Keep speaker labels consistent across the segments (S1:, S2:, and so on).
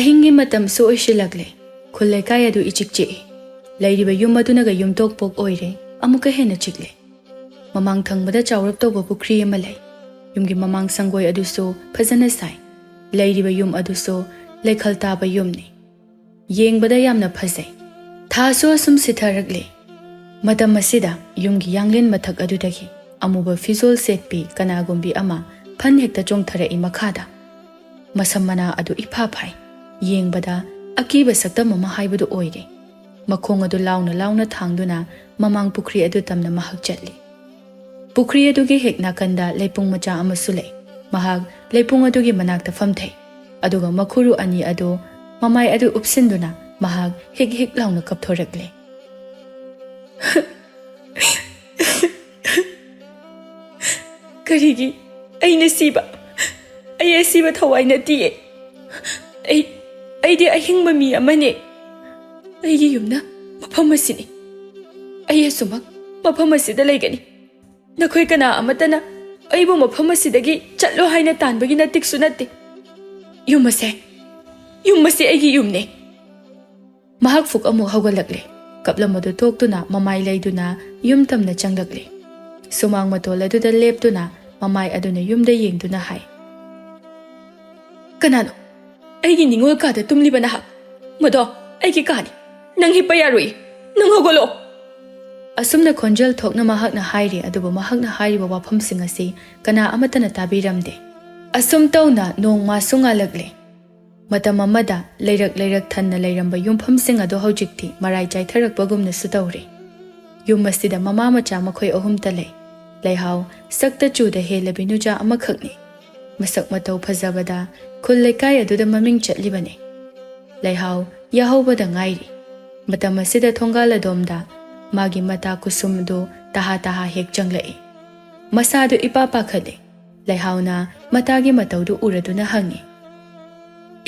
S1: Ahingi matam so oishilakle khullekai adu ichik chi leiriba yum adunaga yumtok pok oire amuka hena chikle mamang thangbada chawrap toba pukri ama lei yumgi mamang sangoi adu so phajana sai leiriba yum adu so lekhal taba yumni yengbada yamna phajai tha so sum sitharakle matam asida yumgi yanglen mathak adudagi amuba fizol setpi kanagumbi ama phan hekta chongthara I makhada masamana adu ipha phai yengbada akiba sakta mama haibadu oire makhong adu launa thangduna mamang pukri adu tamna mahak chatli pukri adu gi hekna kanda leipung macha amasu lei mahak leipung adu gi manakta famthai aduga makhuru ani adu mamai adu upsinduna mahak hek launa kapthorakle karigi aina siba ai siba thawai na ti ai de ahing mami amane ai gi yumna mafam asini ai sumak mafam asida leigani nakhoi kana amatana ai bu mafam asidagi chatlo haina tanbagi natik sunate yumase ai gi yumne mahak fuk amu hawgalakle kaplamadu toktuna mamai leiduna yum tamna changlakle sumang matol aduda leptuna mamai aduna yumda yengduna hai kanano aigi ningol ka da tumli bana ha mado aigi kani nang hi payarui nang hogolo asumna khonjal thokna mahak na hairi aduba mahak na hairi ba wafam singasi kana amatana tabiramde asum tawna nong ma sunga lagle matam amada leirak thanna leiramba yumpham sing adu hojikti marai chai tharak bagumna sutawre yum masida mama macha makhoi ahum tale leihau sakta chu da helabinuja amakhakni masak matau phajabada khullekai aduda maming chatlibane leihau yahobada ngairi matam asida thongal adomda magi mata kusum do taha hek changlai masadu ipa pakhade leihauna matagi matau du uraduna hangi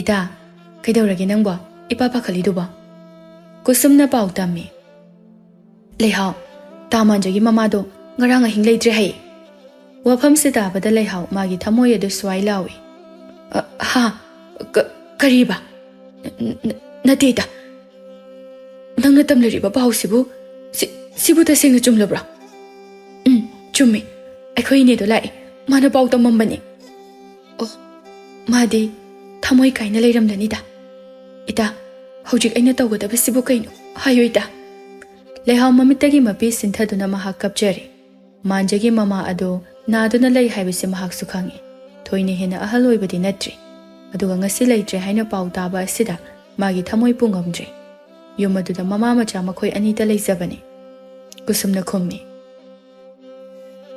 S1: ita kaidawrage nangba ipa pakhali duba kusumna pau tammi leihau tamanjagi mamado ngaranga hingleitre hai wafam sida bada leihau magi thamoy adu swai lawi ha kariba natita nangna tamlariba pausibu sibu ta sengna chumlabra chummi akhoi ne do lai mana pau tamambani oh madi thamoy kaina leiramdani da ita hojik aina tawgada sibu kaino hayo ita leihau mamitagi mapi sinthaduna mahak kapjari manjagi mama ado naduna lei haibise mahak sukhangi thoine hena ahal oibadi natri aduga ngasi leitre haina pau taba asida magi thamoi pungamdre yumaduda mama macha makhoi anita leijabani kusumna khummi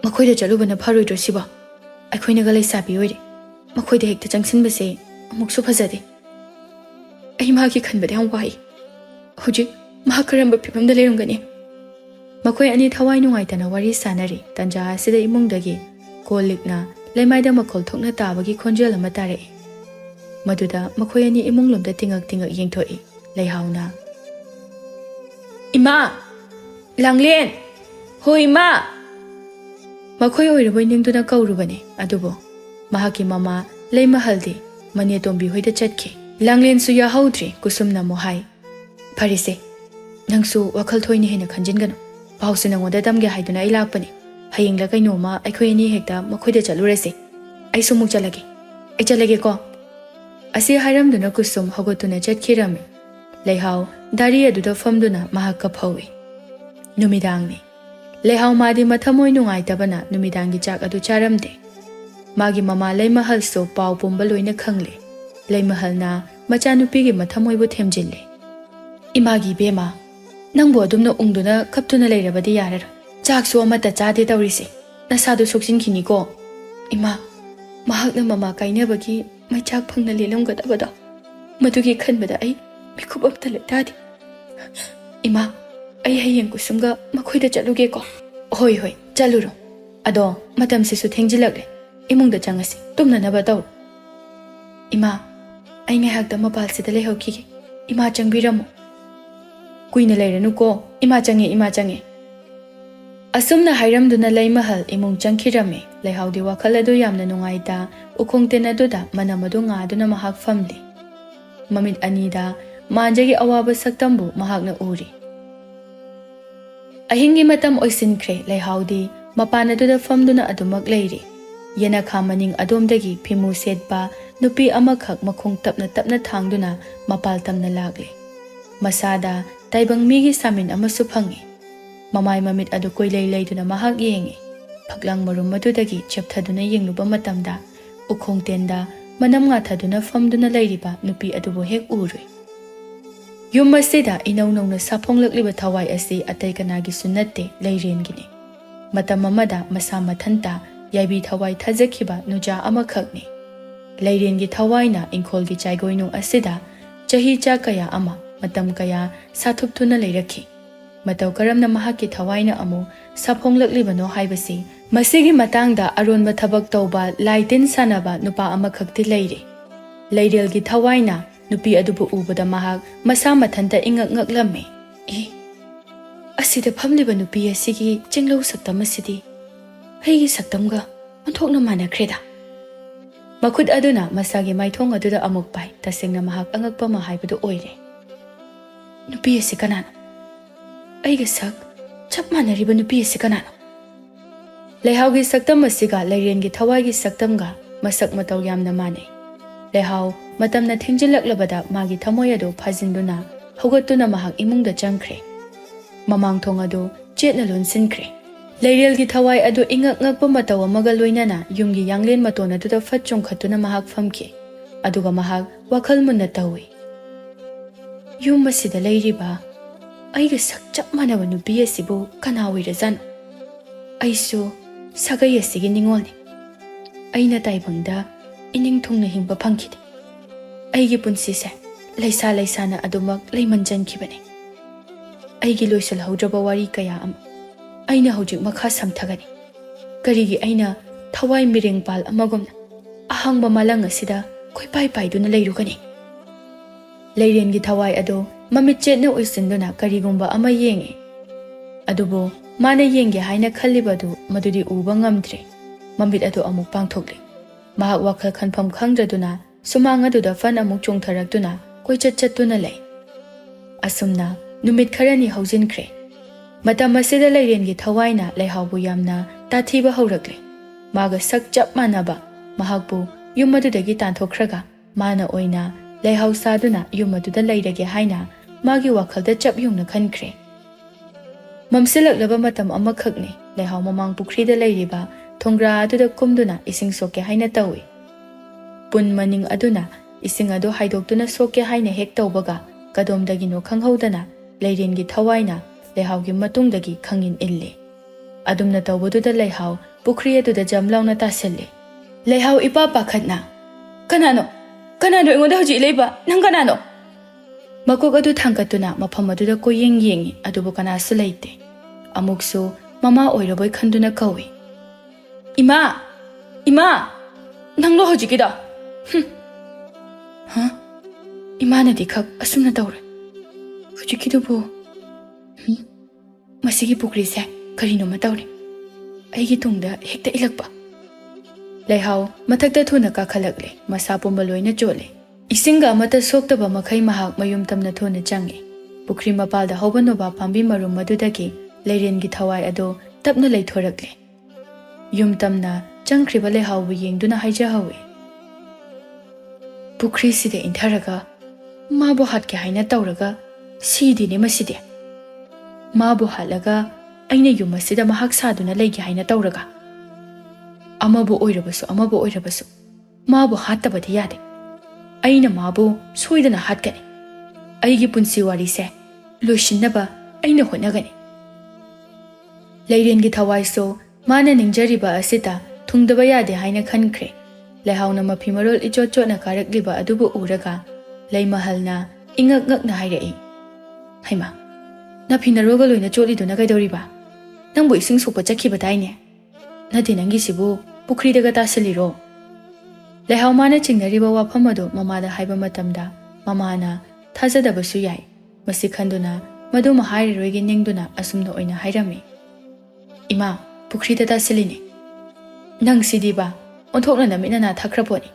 S1: makhoi da chalubana pharoidro siba akhoina ga leisabi oire makhoi da hekta changsinbase amuk su phajade ai magi khanbade ham wai hujik mahakaramba pipamda leirungani makhoi ani thawai nungaitana wari sanari tanja asida imungdagi kolikna leimaida makhol thokna tabagi khonjel ama tare maduda makhoi ani imunglomda tingak yengthoi leihauna ima langlen hoi ma makhoi oiraboi ningduna kaurubane adubo mahaki mama leimahaldi mane tombi hoida chatki langlen su ya haudri kusumna mohai pharise nangsu wakhal thoini hena khanjingano pausi nangoda damge haiduna ai lakpani hayingla kainoma aikhoi ani hekta makhoida chalurase ai sumuk chalage ko asi hairamduna kusum hogotuna chatkirami leihau dari aduda famduna mahakka phawi numidangni leihau madi mathamoi nungai tabana numidangi chak adu charamde magi mama leimahal so pau pumba loina khangle leimahalna machanupigi mathamoi bu themjille imagi bema nangbo adumna ungduna kaptuna leirabadi yarar chaksu amata chade tawrise nasadu sokjinkhini ko ima mahakna mama kainabagi mai chak phangna lelamgadabada madugi khanbada ai mikhup amta letadi ima ai hayeng kusumga makhoida chaluge ko hoi chaluro ado matam sisu thengjilakle imungda changasi tumna naba taw ima ai ngai hakta mapal sida lehokige ima changbiramu kuina leiranu ko ima change asumna hairamduna leimahal imung changkhirame leihaudi wakhal adu yamna nungaita ukhongtena duda manamadu nga aduna mahak famli Mamit anida manjagi awaba saktambu mahakna uri. Ahingi matam oisinkre Leihao-di mapanaduda famduna adumak leiri. Yana khamaning adomdagi phimu setpa nupi amakhak makhung tapna thangduna mapal tamna lagle. Masada taibang migi samin amasu phangi. Mamay mamit adu koilay layduna mahak yengi. Phaklang marum madudagi chepthaduna yengluba matamda ukhong tenda manam nga thaduna famduna layriba nupi adubo hek urui. Yum masida inaw na saphonglakliba thawai asi atay kanagi sunatte Leiren gini. Matam mamada masa mathanta yaibi thawai thajakhiba nuja amakhakni. Leiren gi thawai na ingkhol gi chaigoinung asida chahi cha kaya ama matam kaya sathupthuna leirakhi. Mataw karamna mahakki thawai na amu saphonglakliba no haibasi masigi matangda aronba thabak tawba laitin sanaba nupa amakhakti leire. Leirel gi thawai na nupi adubu ubada mahak masa mathanta ingak ngaklame. Asida phamliba nupi asigi chinglo saktam asidi heigi saktamga onthokna manakreda. Makhut aduna masagi maithong aduda amuk pai tasengna mahak angakpa ma haibadu oire. Nupi asi kanano? Aiga sak chap manariba nupi asi kanano? Leihao gi saktam asiga Leiren gi thawai gi saktamga masak mataw yamna manai. Leihao matamna thingjinlaklabada magi thamoy adu phajinduna hogatuna mahak imungda changkhre. Mamang thong adu chetna lonsinkre. Leirel gi thawai adu ingak ngakpa mataw amaga loinana yumgi yanglen matona duda fat chongkhatuna mahak famki. Aduga mahak wakhal munna tawi. Yum masida leiriba aiga sak chap manaba nupi asibu kana oirazano. Aisu sagai asigi ningolni. Aina taibangda ining thungna hingba phangkhide. Aigi punsise laisa laisana adumak leimanjankibane. Aigi loisalhaudraba wari kaya ama aina hojik makha samthagani. Karigi aina thawai mirengpal amagomna ahangba malang asida khoipai paiduna leirugani. Leiren gi thawai ado mamit chetna oisinduna karigumba ama yenge. Adubo mana yenge haina khallibadu madudi uba ngamdre. Mamit ado amuk pangthokle. Mahak wakhal khanpham khangdraduna sumang aduda fan amuk chongtharakduna koichat chattuna lei. Asumna numit kharani haujinkre. Matam asida Leiren gi thawaina Leihao-bu yamna tathiba haurakle. Maga sak chap manaba mahakbu yum adudagi tanthokraga mana oina Leihao saduna yum aduda leirage haina magi wakhalda chap yungna khankre. Mamsilaklaba matam amakhakni Leihao mamang pukhrida leiriba thongra aduda kumduna ising soke haina tawi. Pun maning aduna ising adu haidoktuna soke haina hek tawbaga kadomdagino khanghaudana Leiren gi thawaina Leihao gi matungdagi khangin ille. Adumna tawbaduda Leihao pukhri aduda jamlauna tasilli. Leihao ipa pakhatna. Kanano ingoda hoji leiba nang kanano? Makok adu thangkatuna mafam aduda ko yengi adubu kana su leite. Amuksu mama oiraboi khanduna kawi. Ima nanglo hoji gida. Imana dikhak asumna tawre. Hoji kidubu masigi pukri se karino matawre. Aigi tungda hekta ilakpa. Leihao mathakta thuna kakhalakle masa pumba loina chole. Isinga amata soktaba makhai mahak mayum tamna thuna change. Pukri mapalda hobanoba pambi marum madudagi Leiren gi thawai ado tapna leithorakle. Yum tamna changkhriba Leihao-bu yengduna haijahawi. Pukri side intharaga mabu hatke haina tawraga sidine maside. Mabu halaga aina yum asida mahak saduna leigi haina tawraga. Amabu oirabasu mabu hattabadi yade. Aina mabu soidana hatkani. Aigi punsi wari se loishinnaba aina honagani. Leiren gi thawai so mana ningjariba asita thungdaba yade haina khankre. Leihao-na mafimarol ichot-chotna karakliba adubu uraga leimahalna ingak ngakna hairai. Haima napinaroga loina chotliduna kaidoriba. Nangbu ising sokpa chakhiba daine. Nadi nangi sibu pukri daga tasiliro. Leihao mana chingnariba wafam adu mamada haiba matamda mamana thajadabasu yai. Masi khanduna madu mahairoigi ningduna asumna oina hairami. Ima pukri da tasilini. Nang sidiba onthokna namina na thakraponi.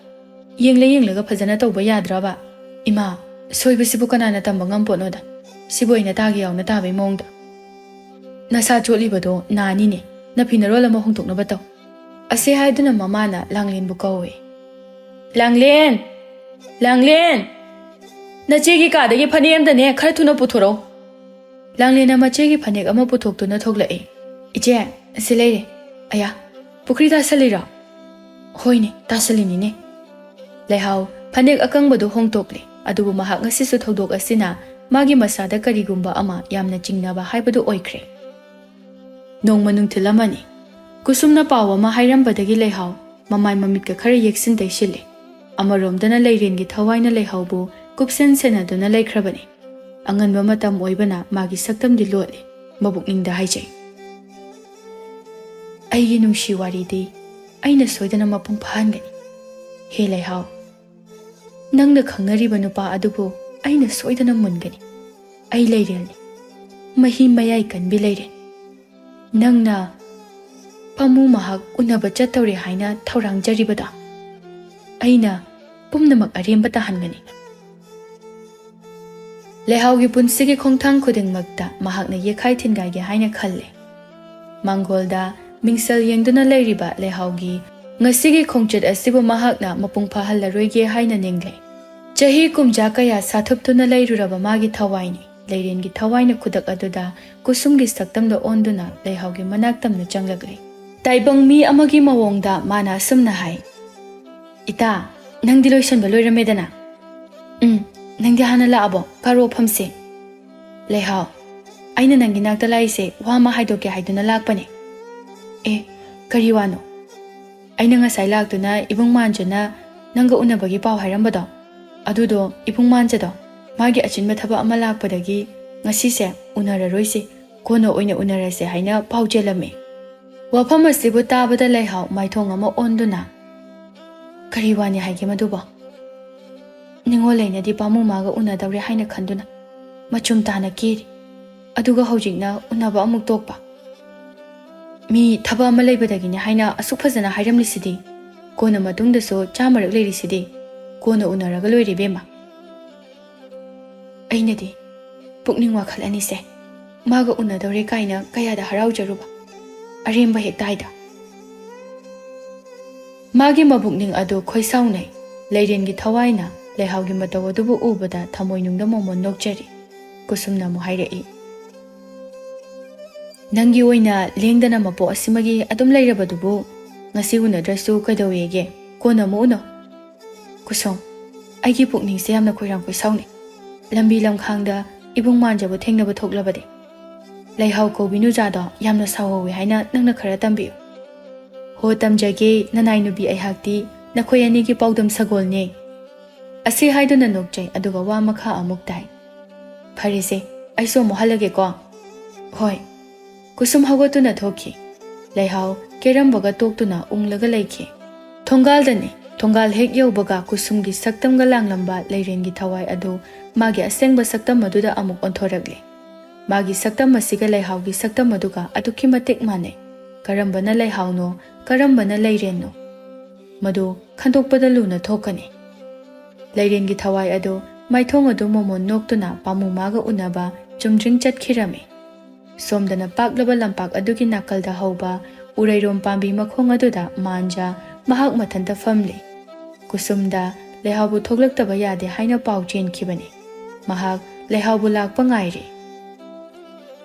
S1: Yenglaga phajana tawba yadraba. Ima, soibasibu kanana tamba ngamponoda. Sibu ina tagi yaw na tabay mongda. Nasa chotliba nani ne, na pinarol ama hungtok na bataw. Ase haiduna mamana Langlen bukawe. Langlen! Langlen! Nachegi kadagi phaniyam dane khara thuna puthoro. Langlen na machegi phanek ama puthok tu na thoglai. Ije, silere. Aya, pukri ta salira. Hoine, ta salini ne. Leihao, phanek akang badu hongtokle. Adubu mahak ngasi su thodok asina magi masada karigumba ama yamna chingnaba haibadu oikre. Nong manung tilamani. Kusumna pawa ma hairambadagi Leihao, mamay mamitka khara yeksin daisile. Amaromdana Leirengi thawaina Leihao kupsen senaduna laikhrabani. Anganba matam oibana magi saktam di lole, mabukningda haijay. Aigi nungshi waridi, aina soidana mapung phangani. He Leihao, nangna khangnariba nupa adubu aina soidana mungani. Ai Leirelni, mahi mayai kanbi Leiren. Nangna pamu mahak unaba chatawre haina thaurang jaribada. Aina pumnamak aremba tahangani. Leihao gi punsigi khongthang khudingmakta mahakna yekhai thingai ge haina khalle. Mangolda mingsal yengduna leiriba Leihao gi ngasigi khongchet asibu mahakna mapung phahallaroi ge haina nengle. Chahi kumja kaya sathuptuna leiruraba magi thawaini. Leiren gi thawaina khudak aduda kusum gi saktamda onduna Leihao gi manaktamna changlagle. Taibang mi amagi mawongda mana sumna hai. Ita, nang diloisan baloy ramedana. Nangdi hana laabo, karo phamse. Leihao, aina nangi nakta laise wama haidoke haiduna lakpane. Kariwano. Aina ngasai laktuna ibung manjana nangga unabagi pau hairambado. Adudo ibung manjado magi achinba thaba ama lakpadagi ngasise unararoise kono oina unarase haina pau jelame. Wafam asibu tabada Leihao maithong ama onduna. Kariwani haige maduba. Ningolena di pamu maga unadawre haina khanduna. Machum tana kiri. Aduga hojikna unaba amuk tokpa. Mi thaba ama leibadagini haina asuk phajana hairamlisidi. Kona matungdaso chamarak leirisidi. Kona unaraga loire bema. Ainadi pukning wakhal anise. Maga unadawre kaina kayada haraujaruba. Aremba hek daida. Magi mabukning adu khoisaunai. Leirengi thawaina Leihao gi mataw adubu ubada thamoinungda momon nokjari. Kusumna mu hairei. Nangi oina lengdana mapo asimagi adum leirabadubu ngasi unadrasu kaidawege kona mu uno. Kusum, aigi pukning se yamna khoirang khoisaunai. Lambi lamkhangda ibung manjabu thengnaba thoklabade. Leihao ko binujado yamna sawawe haina nangna khara tambiu. Ho tamjage nanai nubi aihakti nakhoi ani gi paudam sagolne. Asi haiduna nokjai aduga wa makha amuk dai. Pharise aiso mohalage ko. Hoi. Kusum hawatuna thoki. Leihao kerambaga toktuna unglaga leikhe. Thongal hek yaubaga kusum gi saktam ga langlamba Leiren gi thawai adu magi asengba saktam maduda amuk onthoragle. Magi saktam masiga Leihao gi saktam maduga aduki matek mane. Karambana Leihao no, karambana Leiren no. Madu khandokpada luna thokani. Leiren gi thawai adu maithong adu momon noktuna pamu maga unaba chumjring chatkirame. Somdana paklaba lampak adugi nakalda hauba urairom pambi makhong aduda manja mahak mathanta famle. Kusumda Leihao bu thoglaktaba yade haina pau chenkibane. Mahak Leihao bu lakpa ngaire.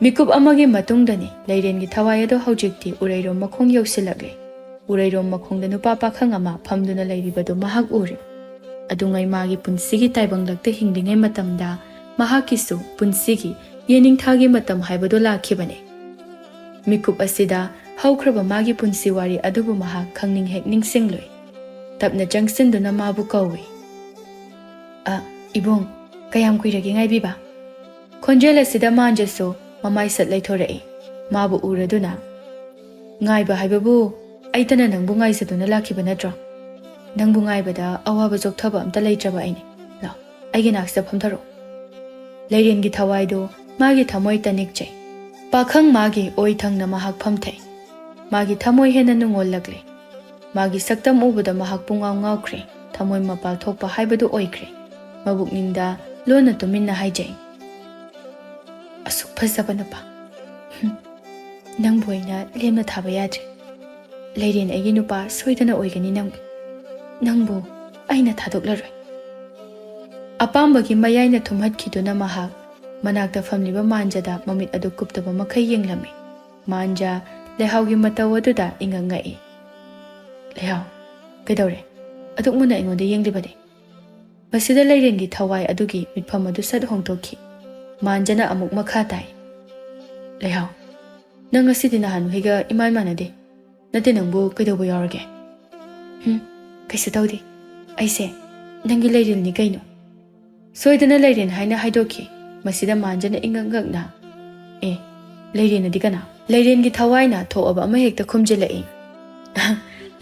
S1: Mikup amagi matungdani Leiren gi thawai adu haujikti urairom makhong yausilagle. Urairom makhongda nupa pakhang ama phamduna leiribadu mahak ure. Adungai magi punsigi taibanglakta hinglingai matamda mahakisu punsigi yeningthagi matam haibadu lakhibane. Mikup asida haukraba magi punsi wari adubu mahak khangning hek ningsingloi. Tapna jangsinduna mabu kawi. Ibong, kayam kuiragi ngaibiba. Khonjel asida manjaso mamai sat laithorai. Mabu uraduna. Ngaiba haibabu aitana nangbu ngaisaduna lakhiba natro. Nangbu ngaibada awaba jokthaba amta leitraba aini. Lao, aigi naksida phamtharo. Leiren gi thawaido magi thamoi tanikchai. Pakhang magi oithang na mahak phamthai. Magi thamoi hena nungol lagle. Magi saktam ubada mahak pungaw ngawkre. Thamoi mapal thokpa haibadu oikre. ꯃꯕꯨꯛꯅꯤꯡꯗ ꯂꯣꯟꯅ ꯇꯨꯃꯤꯟꯅ ꯍꯥꯏꯖꯩ꯫ ꯑꯁꯨꯛ ꯐꯖꯕ ꯅꯨꯄꯥ ꯅꯪꯕꯨ ꯑꯩꯅ ꯂꯦꯝꯅ ꯊꯥꯕ ꯌꯥꯗ꯭ꯔꯦ꯫ ꯂꯩꯔꯦꯟ ꯑꯩꯒꯤ ꯅꯨꯄꯥ ꯁꯣꯏꯗꯅ ꯑꯣꯏꯒꯅꯤ ꯅꯪꯕꯨ ꯑꯩꯅ ꯊꯥꯗꯣꯛꯂꯔꯣꯏ꯫ ꯑꯄꯥꯝꯕꯒꯤ ꯃꯌꯥꯏꯅ ꯊꯨꯝꯍꯠꯈꯤꯗꯨꯅ ꯃꯍꯥꯛ ꯃꯅꯥꯛꯇ ꯐꯝꯂꯤꯕ ꯃꯥꯟꯖꯗ ꯃꯃꯤꯠ ꯑꯗꯨ ꯀꯨꯞꯇꯕ ꯃꯈꯩ ꯌꯦꯡꯂꯝꯃꯤ꯫ ꯃꯥꯟꯖ ꯂꯩꯍꯥꯎꯒꯤ ꯃꯇꯧ ꯑꯗꯨꯗ ꯏꯉꯛ ꯉꯛꯏ꯫ ꯂꯩꯍꯥꯎ, ꯀꯩꯗꯧꯔꯦ? ꯑꯗꯨꯛ ꯃꯨꯟꯅ ꯑꯩꯉꯣꯟꯗ ꯌꯦꯡꯂꯤꯕꯅꯤ? ꯃꯁꯤꯗ ꯂꯩꯔꯦꯟꯒꯤ ꯊꯋꯥꯏ ꯑꯗꯨꯒꯤ ꯃꯤꯠꯐꯝ ꯑꯗꯨ ꯁꯠ ꯍꯣꯡꯗꯣꯛꯈꯤ꯫ ꯃꯥꯟꯖꯅ ꯑꯃꯨꯛ ꯃꯈꯥ ꯇꯥꯏ꯫ ꯂꯩꯍꯥꯎ, ꯅꯪ ꯉꯁꯤꯗꯤ ꯅꯍꯥꯟꯈꯩꯒ ꯏꯃꯥꯟ ꯃꯥꯟꯅꯗꯦ꯫ ꯅꯠꯇꯦ, ꯅꯪꯕꯨ ꯀꯩꯗꯧꯕ ꯌꯥꯎꯔꯒꯦ? ꯀꯩꯁꯨ ꯇꯧꯗꯦ꯫ ꯑꯩꯁꯦ ꯅꯪꯒꯤ ꯂꯩꯔꯦꯟꯅꯤ ꯀꯩꯅꯣ꯫ ꯁꯣꯏꯗꯅ ꯂꯩꯔꯦꯟ ꯍꯥꯏꯅ ꯍꯥꯏꯗꯣꯛꯈꯤ꯫ ꯃꯁꯤꯗ ꯃꯥꯟꯖꯅ ꯏꯉꯛ ꯉꯛꯅ ꯂꯩꯔꯦꯟꯅꯗꯤ ꯀꯅꯥ? ꯂꯩꯔꯦꯟꯒꯤ ꯊꯋꯥꯏꯅ ꯊꯣꯛꯑꯕ ꯑꯃ ꯍꯦꯛꯇ ꯈꯨꯝꯖꯤꯜꯂꯛꯏ꯫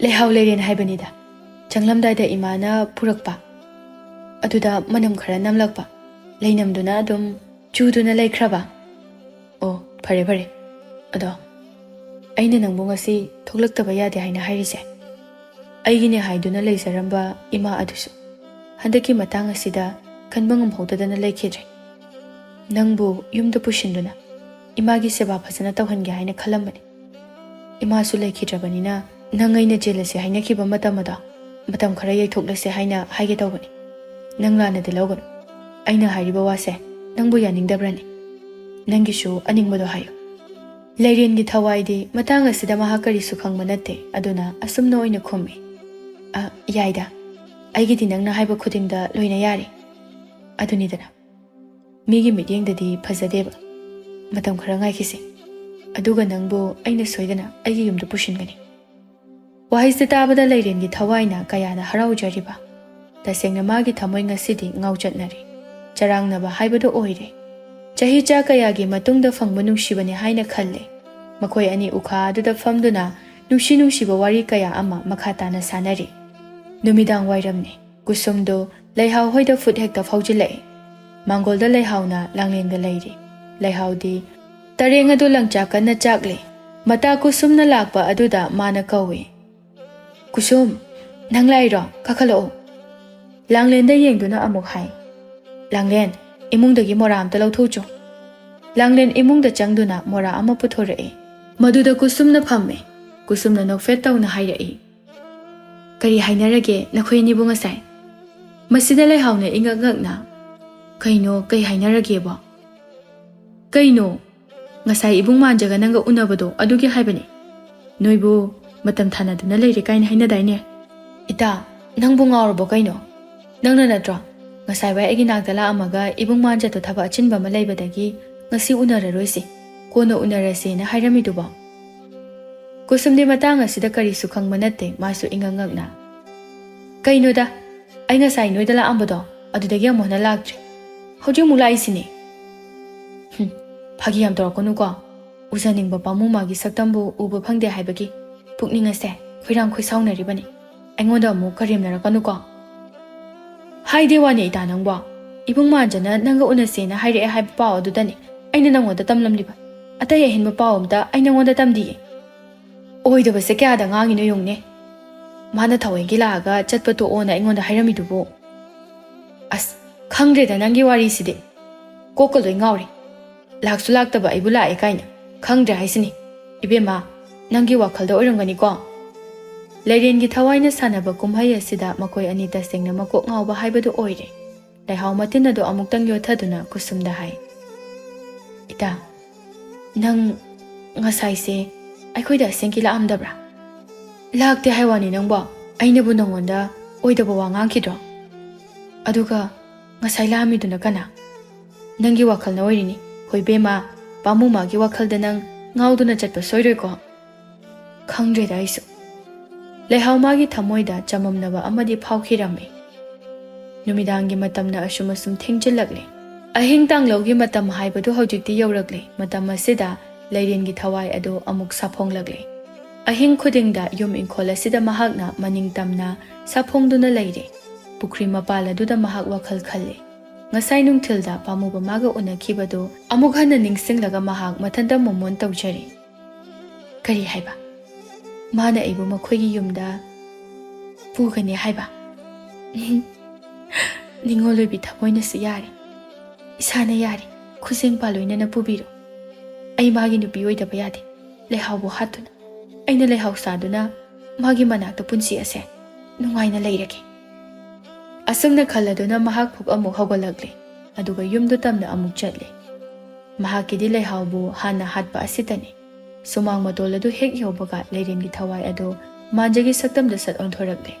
S1: ꯂꯩꯍꯥꯎ-ꯂꯩꯔꯦꯟ ꯍꯥꯏꯕꯅꯤꯗ꯫ ꯆꯪꯂꯝꯗꯥꯏꯗ ꯏꯃꯥꯅ ꯄꯨꯔꯛꯄ ꯑꯗꯨꯗ ꯃꯅꯝ ꯈꯔ ꯅꯝꯂꯛꯄ, ꯂꯩꯅꯝꯗꯨꯅ ꯑꯗꯨꯝ ꯆꯨꯗꯨꯅ ꯂꯩꯈ꯭ꯔꯕ꯫ ꯑꯣ, ꯐꯔꯦ ꯐꯔꯦ꯫ ꯑꯗꯣ ꯑꯩꯅ ꯅꯪꯕꯨ ꯉꯁꯤ ꯊꯣꯛꯂꯛꯇꯕ ꯌꯥꯗꯦ ꯍꯥꯏꯅ ꯍꯥꯏꯔꯤꯁꯦ, ꯑꯩꯒꯤꯅꯦ ꯍꯥꯏꯗꯨꯅ ꯂꯩꯖꯔꯝꯕ ꯏꯃꯥ ꯑꯗꯨꯁꯨ ꯍꯟꯗꯛꯀꯤ ꯃꯇꯥꯡ ꯑꯁꯤꯗ ꯈꯟꯕ ꯉꯝꯍꯧꯗꯗꯅ ꯂꯩꯈꯤꯗ꯭ꯔꯦ꯫ ꯅꯪꯕꯨ ꯌꯨꯝꯗ ꯄꯨꯁꯤꯟꯗꯨꯅ ꯏꯃꯥꯒꯤ ꯁꯦꯕꯥ ꯐꯖꯅ ꯇꯧꯍꯟꯒꯦ ꯍꯥꯏꯅ ꯈꯜꯂꯝꯕꯅꯤ꯫ ꯏꯃꯥꯁꯨ ꯂꯩꯈꯤꯗ꯭ꯔꯕꯅꯤꯅ ꯅꯪ ꯑꯩꯅ ꯆꯦꯜꯂꯁꯦ ꯍꯥꯏꯅꯈꯤꯕ ꯃꯇꯝ ꯈꯔ ꯌꯩꯊꯣꯛꯂꯁꯦ ꯍꯥꯏꯅ ꯍꯥꯏꯒꯦ ꯇꯧꯕꯅꯤ꯫ ꯅꯪ ꯂꯥꯟꯅꯗꯤ ꯂꯧꯒꯅꯨ꯫ ꯑꯩꯅ ꯍꯥꯏꯔꯤꯕ ꯋꯥꯁꯦ ꯅꯪꯕꯨ ꯌꯥꯅꯤꯡꯗꯕ꯭ꯔꯅꯤ? ꯅꯪꯒꯤꯁꯨ ꯑꯅꯤꯡꯕꯗꯣ ꯍꯥꯏꯌꯨ꯫ ꯂꯩꯔꯦꯟꯒꯤ ꯊꯋꯥꯏꯗꯤ ꯃꯇꯥꯡ ꯑꯁꯤꯗ ꯃꯍꯥꯛ ꯀꯔꯤꯁꯨ ꯈꯪꯕ ꯅꯠꯇꯦ꯫ ꯑꯗꯨꯅ ꯑꯁꯨꯝꯅ ꯑꯣꯏꯅ ꯈꯨꯝꯃꯤ꯫ ꯌꯥꯏꯗ, ꯑꯩꯒꯤꯗꯤ ꯅꯪꯅ ꯍꯥꯏꯕ ꯈꯨꯗꯤꯡꯗ ꯂꯣꯏꯅ ꯌꯥꯔꯦ꯫ ꯑꯗꯨꯅꯤꯗꯅ ꯃꯤꯒꯤ ꯃꯤꯠꯌꯦꯡꯗꯗꯤ ꯐꯖꯗꯦꯕ꯫ ꯃꯇꯝ ꯈꯔ ꯉꯥꯏꯈꯤꯁꯤ, ꯑꯗꯨꯒ ꯅꯪꯕꯨ ꯑꯩꯅ ꯁꯣꯏꯗꯅ ꯑꯩꯒꯤ ꯌꯨꯝꯗ ꯄꯨꯁꯤꯟꯒꯅꯤ꯫ ꯋꯥꯍꯩꯁꯤ ꯇꯥꯕꯗ ꯂꯩꯔꯦꯟꯒꯤ ꯊꯋꯥꯏꯅ ꯀꯌꯥꯗ ꯍꯔꯥꯎꯖꯔꯤꯕ! ꯇꯁꯦꯡꯅ ꯃꯥꯒꯤ ꯊꯃꯣꯏ ꯉꯁꯤꯗꯤ ꯉꯥꯎꯆꯠꯅꯔꯤ, ꯆꯔꯥꯡꯅꯕ ꯍꯥꯏꯕꯗꯨ ꯑꯣꯏꯔꯦ꯫ ꯆꯍꯤꯆꯥ ꯀꯌꯥꯒꯤ ꯃꯇꯨꯡꯗ ꯐꯪꯕ ꯅꯨꯡꯁꯤꯕꯅꯤ ꯍꯥꯏꯅ ꯈꯜꯂꯦ꯫ ꯃꯈꯣꯏ ꯑꯅꯤ ꯎꯈꯥ ꯑꯗꯨꯗ ꯐꯝꯗꯨꯅ ꯅꯨꯡꯁꯤꯕ ꯋꯥꯔꯤ ꯀꯌꯥ ꯑꯃ ꯃꯈꯥ ꯇꯥꯅ ꯁꯥꯟꯅꯔꯤ꯫ ꯅꯨꯃꯤꯗꯥꯡ ꯋꯥꯏꯔꯝꯅꯤ꯫ ꯀꯨꯁꯨꯝꯗꯨ ꯂꯩꯍꯥꯎ ꯍꯣꯏꯗ ꯐꯨꯠ ꯍꯦꯛꯇ ꯐꯥꯎꯖꯤꯜꯂꯛꯏ꯫ ꯃꯥꯡꯒꯣꯜꯗ ꯂꯩꯍꯥꯎꯅ ꯂꯥꯡꯂꯦꯟꯒ ꯂꯩꯔꯤ꯫ ꯂꯩꯍꯥꯎꯗꯤ ꯇꯔꯦꯡ ꯑꯗꯨ ꯂꯪꯆꯥꯛ ꯀꯟꯅ ꯆꯥꯛꯂꯤ꯫ ꯃꯇꯥ ꯀꯨꯁꯨꯝꯅ ꯂꯥꯛꯄ ꯑꯗꯨꯗ ꯃꯥꯅ ꯀꯧꯏ꯫ ꯀꯨꯁꯨꯝ, ꯅꯪ ꯂꯥꯛꯏꯔꯣ? ꯀꯥꯈꯠꯂꯛꯑꯣ꯫ ꯂꯥꯡꯂꯦꯟꯗ ꯌꯦꯡꯗꯨꯅ ꯑꯃꯨꯛ ꯍꯥꯏ꯫ ꯂꯥꯡꯂꯦꯟ, ꯏꯃꯨꯡꯗꯒꯤ ꯃꯣꯔꯥ ꯑꯝꯇ ꯂꯧꯊꯣꯛꯆꯣ꯫ ꯂꯥꯡꯂꯦꯟ ꯏꯃꯨꯡꯗ ꯆꯪꯗꯨꯅ ꯃꯣꯔꯥ ꯑꯃ ꯄꯨꯊꯣꯔꯛꯏ꯫ ꯃꯗꯨꯗ ꯀꯨꯁꯨꯝꯅ ꯐꯝꯃꯤ꯫ ꯀꯨꯁꯨꯝꯅ ꯅꯣꯛꯐꯦꯠ ꯇꯧꯅ ꯍꯥꯏꯔꯛꯏ꯫ ꯀꯔꯤ ꯍꯥꯏꯅꯔꯒꯦ ꯅꯈꯣꯏ ꯑꯅꯤꯕꯨ ꯉꯁꯥꯏ? ꯃꯁꯤꯗ ꯂꯩꯍꯥꯎꯅ ꯏꯉꯛ ꯉꯛꯅ ꯀꯩ ꯍꯥꯏꯅꯔꯒꯦꯕꯣ? ꯀꯩꯅꯣ, ꯉꯁꯥꯏ ꯏꯕꯨꯡ ꯃꯥꯟꯖꯒ ꯅꯪꯒ ꯎꯅꯕꯗꯣ ꯑꯗꯨꯒꯤ ꯍꯥꯏꯕꯅꯤ꯫ ꯅꯣꯏꯕꯨ ꯃꯇꯝ ꯊꯥꯅꯗꯨꯅ ꯂꯩꯔꯦ ꯀꯥꯏꯅ ꯍꯥꯏꯅꯗꯥꯏꯅꯦ? ꯏꯇꯥ, ꯅꯪꯕꯨ ꯉꯥꯎꯔꯕꯣ ꯀꯩꯅꯣ? ꯅꯪꯅ ꯅꯠꯇ꯭ꯔꯣ ꯉꯁꯥꯏꯋꯥꯏ ꯑꯩꯒꯤ ꯅꯥꯛꯇ ꯂꯥꯛꯑꯝꯃꯒ ꯏꯕꯨꯡ ꯃꯥꯟꯖꯗꯣ ꯊꯕꯛ ꯑꯆꯤꯟꯕ ꯑꯃ ꯂꯩꯕꯗꯒꯤ ꯉꯁꯤ ꯎꯅꯔꯔꯣꯏꯁꯤ, ꯀꯣꯟꯅ ꯎꯅꯔꯁꯦꯅ ꯍꯥꯏꯔꯝꯃꯤꯗꯨꯕꯣ? ꯀꯨꯁꯨꯝꯗꯤ ꯃꯇꯥꯡ ꯑꯁꯤꯗ ꯀꯔꯤꯁꯨ ꯈꯪꯕ ꯅꯠꯇꯦ꯫ ꯃꯥꯁꯨ ꯏꯉꯛ ꯉꯛꯅ ꯀꯩꯅꯣꯗ, ꯑꯩ ꯉꯁꯥꯏ ꯅꯣꯏꯗ ꯂꯥꯛꯑꯝꯕꯗꯣ ꯑꯗꯨꯗꯒꯤ ꯑꯃꯨꯛ ꯍꯟꯅ ꯂꯥꯛꯇ꯭ꯔꯤ꯫ ꯍꯧꯖꯤꯛꯃꯨꯛ ꯂꯥꯛꯏꯁꯤꯅꯤ꯫ ꯐꯥꯒꯤ ꯌꯥꯝ ꯇꯧꯔꯛꯀꯅꯨꯀꯣ꯫ ꯎꯖꯅꯤꯡꯕ ꯄꯥꯝꯃꯨꯃꯥꯒꯤ ꯁꯛꯇꯝꯕꯨ ꯎꯕ ꯐꯪꯗꯦ ꯍꯥꯏꯕꯒꯤ ꯄꯨꯛꯅꯤꯡ ꯑꯁꯦ ꯈꯣꯏꯔꯥꯡ ꯈꯣꯏꯁꯥꯎꯅꯔꯤꯕꯅꯤ꯫ ꯑꯩꯉꯣꯟꯗ ꯑꯃꯨꯛ ꯀꯔꯦꯝꯅꯔꯛꯀꯅꯨꯀꯣ꯫ ꯍꯥꯏꯗꯦ ꯋꯥꯅꯤ ꯏꯇꯥ ꯅꯪꯕꯣ꯫ ꯏꯕꯨꯡ ꯃꯥꯟꯖꯅ ꯅꯪꯒ ꯎꯅꯁꯦꯅ ꯍꯥꯏꯔꯛꯑꯦ ꯍꯥꯏꯕ ꯄꯥꯎ ꯑꯗꯨꯗꯅꯤ ꯑꯩꯅ ꯅꯪꯉꯣꯟꯗ ꯇꯝꯂꯝꯂꯤꯕ꯫ ꯑꯇꯩ ꯑꯍꯦꯟꯕ ꯄꯥꯎ ꯑꯝꯇ ꯑꯩ ꯅꯪꯉꯣꯟꯗ ꯇꯝꯗꯤꯌꯦ꯫ ꯑꯣꯏꯗꯕꯁꯦ ꯀꯌꯥꯗ ꯉꯥꯡꯉꯤꯅꯣ ꯌꯦꯡꯉꯨꯅꯦ꯫ ꯃꯥꯅ ꯊꯑꯣꯏꯒꯤ ꯂꯥꯛꯑꯒ ꯆꯠꯄ ꯇꯣꯛꯑꯣꯅ ꯑꯩꯉꯣꯟꯗ ꯍꯥꯏꯔꯝꯃꯤꯗꯨꯕꯨ꯫ ꯑꯁ, ꯈꯪꯗ꯭ꯔꯦꯗ ꯅꯪꯒꯤ ꯋꯥꯔꯤꯁꯤꯗꯤ꯫ ꯀꯣꯛꯀ ꯂꯣꯏ ꯉꯥꯎꯔꯤ꯫ ꯂꯥꯛꯁꯨ ꯂꯥꯛꯇꯕ ꯑꯩꯕꯨ ꯂꯥꯛꯑꯦ ꯀꯥꯏꯅ ꯈꯪꯗ꯭ꯔꯦ ꯍꯥꯏꯁꯤꯅꯤ꯫ ꯏꯕꯦꯝꯃ, ꯅꯪꯒꯤ ꯋꯥꯈꯜꯗ ꯑꯣꯏꯔꯝꯒꯅꯤꯀꯣ꯫ ꯂꯩꯔꯦꯟꯒꯤ ꯊꯋꯥꯏꯅ ꯁꯥꯟꯅꯕ ꯀꯨꯝꯍꯩ ꯑꯁꯤꯗ ꯃꯈꯣꯏ ꯑꯅꯤ ꯇꯁꯦꯡꯅ ꯃꯀꯣꯛ ꯉꯥꯎꯕ ꯍꯥꯏꯕꯗꯨ ꯑꯣꯏꯔꯦ꯫ ꯂꯩꯍꯥꯎ ꯃꯇꯤꯟ ꯑꯗꯨ ꯑꯃꯨꯛꯇꯪ ꯌꯣꯠꯊꯗꯨꯅ ꯀꯨꯁꯨꯝꯗ ꯍꯥꯏ꯫ ꯏꯇꯥ, ꯅꯪ ꯉꯁꯥꯏꯁꯦ ꯑꯩꯈꯣꯏꯗ ꯑꯁꯦꯡꯀꯤ ꯂꯥꯛꯑꯝꯗꯕ꯭ꯔꯥ? ꯂꯥꯛꯇꯦ ꯍꯥꯏꯋꯥꯅꯤ ꯅꯪꯕꯣ꯫ ꯑꯩꯅꯕꯨ ꯅꯪꯉꯣꯟꯗ ꯑꯣꯏꯗꯕ ꯋꯥ ꯉꯥꯡꯈꯤꯗ꯭ꯔꯣ? ꯑꯗꯨꯒ ꯉꯁꯥꯏ ꯂꯥꯛꯑꯝꯃꯤꯗꯨꯅ ꯀꯅꯥ? ꯅꯪꯒꯤ ꯋꯥꯈꯜꯅ ꯑꯣꯏꯔꯤꯅꯤ꯫ ꯍꯣꯏ ꯕꯦꯝꯃ, ꯄꯥꯝꯃꯨꯃꯥꯒꯤ ꯋꯥꯈꯜꯗ ꯅꯪ ꯉꯥꯎꯗꯨꯅ ꯆꯠꯄ ꯁꯣꯏꯔꯣꯏꯀꯣ꯫ ꯈꯪꯗ꯭ꯔꯦꯗ ꯑꯩꯁꯨ꯫ ꯂꯩꯍꯥꯎ ꯃꯥꯒꯤ ꯊꯃꯣꯏꯗ ꯆꯃꯝꯅꯕ ꯑꯃꯗꯤ ꯐꯥꯎꯈꯤꯔꯝꯃꯤ꯫ ꯅꯨꯃꯤꯗꯥꯡꯒꯤ ꯃꯇꯝꯅ ꯑꯁꯨꯝ ꯊꯦꯡꯖꯤꯜꯂꯛꯂꯤ꯫ ꯑꯍꯤꯡ ꯇꯥꯡꯂꯧꯒꯤ ꯃꯇꯝ ꯍꯥꯏꯕꯗꯨ ꯍꯧꯖꯤꯛꯇꯤ ꯌꯧꯔꯛꯂꯤ꯫ ꯃꯇꯝ ꯑꯁꯤꯗ ꯂꯩꯔꯦꯟꯒꯤ ꯊꯋꯥꯏ ꯑꯗꯨ ꯑꯃꯨꯛ ꯁꯥꯐꯣꯡꯂꯛꯂꯤ꯫ ꯑꯍꯤꯡ ꯈꯨꯗꯤꯡꯗ ꯌꯨꯝ ꯏꯪꯈꯣꯜ ꯑꯁꯤꯗ ꯃꯍꯥꯛꯅ ꯃꯅꯤꯡ ꯇꯝꯅ ꯁꯥꯐꯣꯡꯗꯨꯅ ꯂꯩꯔꯤ꯫ ꯄꯨꯈ꯭ꯔꯤ ꯃꯄꯥꯜ ꯑꯗꯨꯗ ꯃꯍꯥꯛ ꯋꯥꯈꯜ ꯈꯜꯂꯤ꯫ ꯉꯁꯥꯏ ꯅꯨꯡꯊꯤꯜꯗ ꯄꯥꯝꯃꯨꯕ ꯃꯥꯒ ꯎꯅꯈꯤꯕꯗꯨ ꯑꯃꯨꯛ ꯍꯟꯅ ꯅꯤꯡꯁꯤꯡꯂꯒ ꯃꯍꯥꯛ ꯃꯊꯟꯇ ꯃꯣꯃꯣꯟ ꯇꯧꯖꯔꯤ꯫ ꯀꯔꯤ ꯍꯥꯏꯕ? ꯃꯥꯅ ꯑꯩꯕꯨ ꯃꯈꯣꯏꯒꯤ ꯌꯨꯝꯗ ꯄꯨꯒꯅꯤ ꯍꯥꯏꯕ? ꯅꯤꯡꯉꯣꯜ ꯑꯣꯏꯕꯤ ꯊꯃꯣꯏꯅꯁꯨ ꯌꯥꯔꯦ ꯏꯁꯥꯅ ꯌꯥꯔꯦ ꯈꯨꯖꯦꯡ ꯄꯥꯂꯣꯏꯅꯅ ꯄꯨꯕꯤꯔꯣ ꯑꯩ ꯃꯥꯒꯤ ꯅꯨꯄꯤ ꯑꯣꯏꯗꯕ ꯌꯥꯗꯦ ꯂꯩꯍꯥꯎꯕꯨ ꯍꯥꯠꯇꯨꯅ ꯑꯩꯅ ꯂꯩꯍꯥꯎ ꯁꯥꯗꯨꯅ ꯃꯥꯒꯤ ꯃꯅꯥꯛꯇ ꯄꯨꯟꯁꯤ ꯑꯁꯦ ꯅꯨꯡꯉꯥꯏꯅ ꯂꯩꯔꯒꯦ ꯑꯁꯨꯝꯅ ꯈꯜꯂꯗꯨꯅ ꯃꯍꯥꯛ ꯐꯨꯛ ꯑꯃꯨꯛ ꯍꯧꯒꯠꯂꯛꯂꯦ ꯑꯗꯨꯒ ꯌꯨꯝꯗꯨ ꯇꯝꯅ ꯑꯃꯨꯛ ꯆꯠꯂꯦ ꯃꯍꯥꯛꯀꯤꯗꯤ ꯂꯩꯍꯥꯎꯕꯨ ꯍꯥꯟꯅ ꯍꯥꯠꯄ ꯑꯁꯤꯇꯅꯤ ꯁꯨꯃꯥꯡ ꯃꯇꯣꯜ ꯑꯗꯨ ꯍꯦꯛ ꯌꯧꯕꯒ ꯂꯩꯔꯦꯟꯒꯤ ꯊꯋꯥꯏ ꯑꯗꯨ ꯃꯥꯟꯖꯒꯤ ꯁꯛꯇꯝꯗ ꯁꯠ ꯑꯣꯟꯊꯣꯔꯛꯂꯦ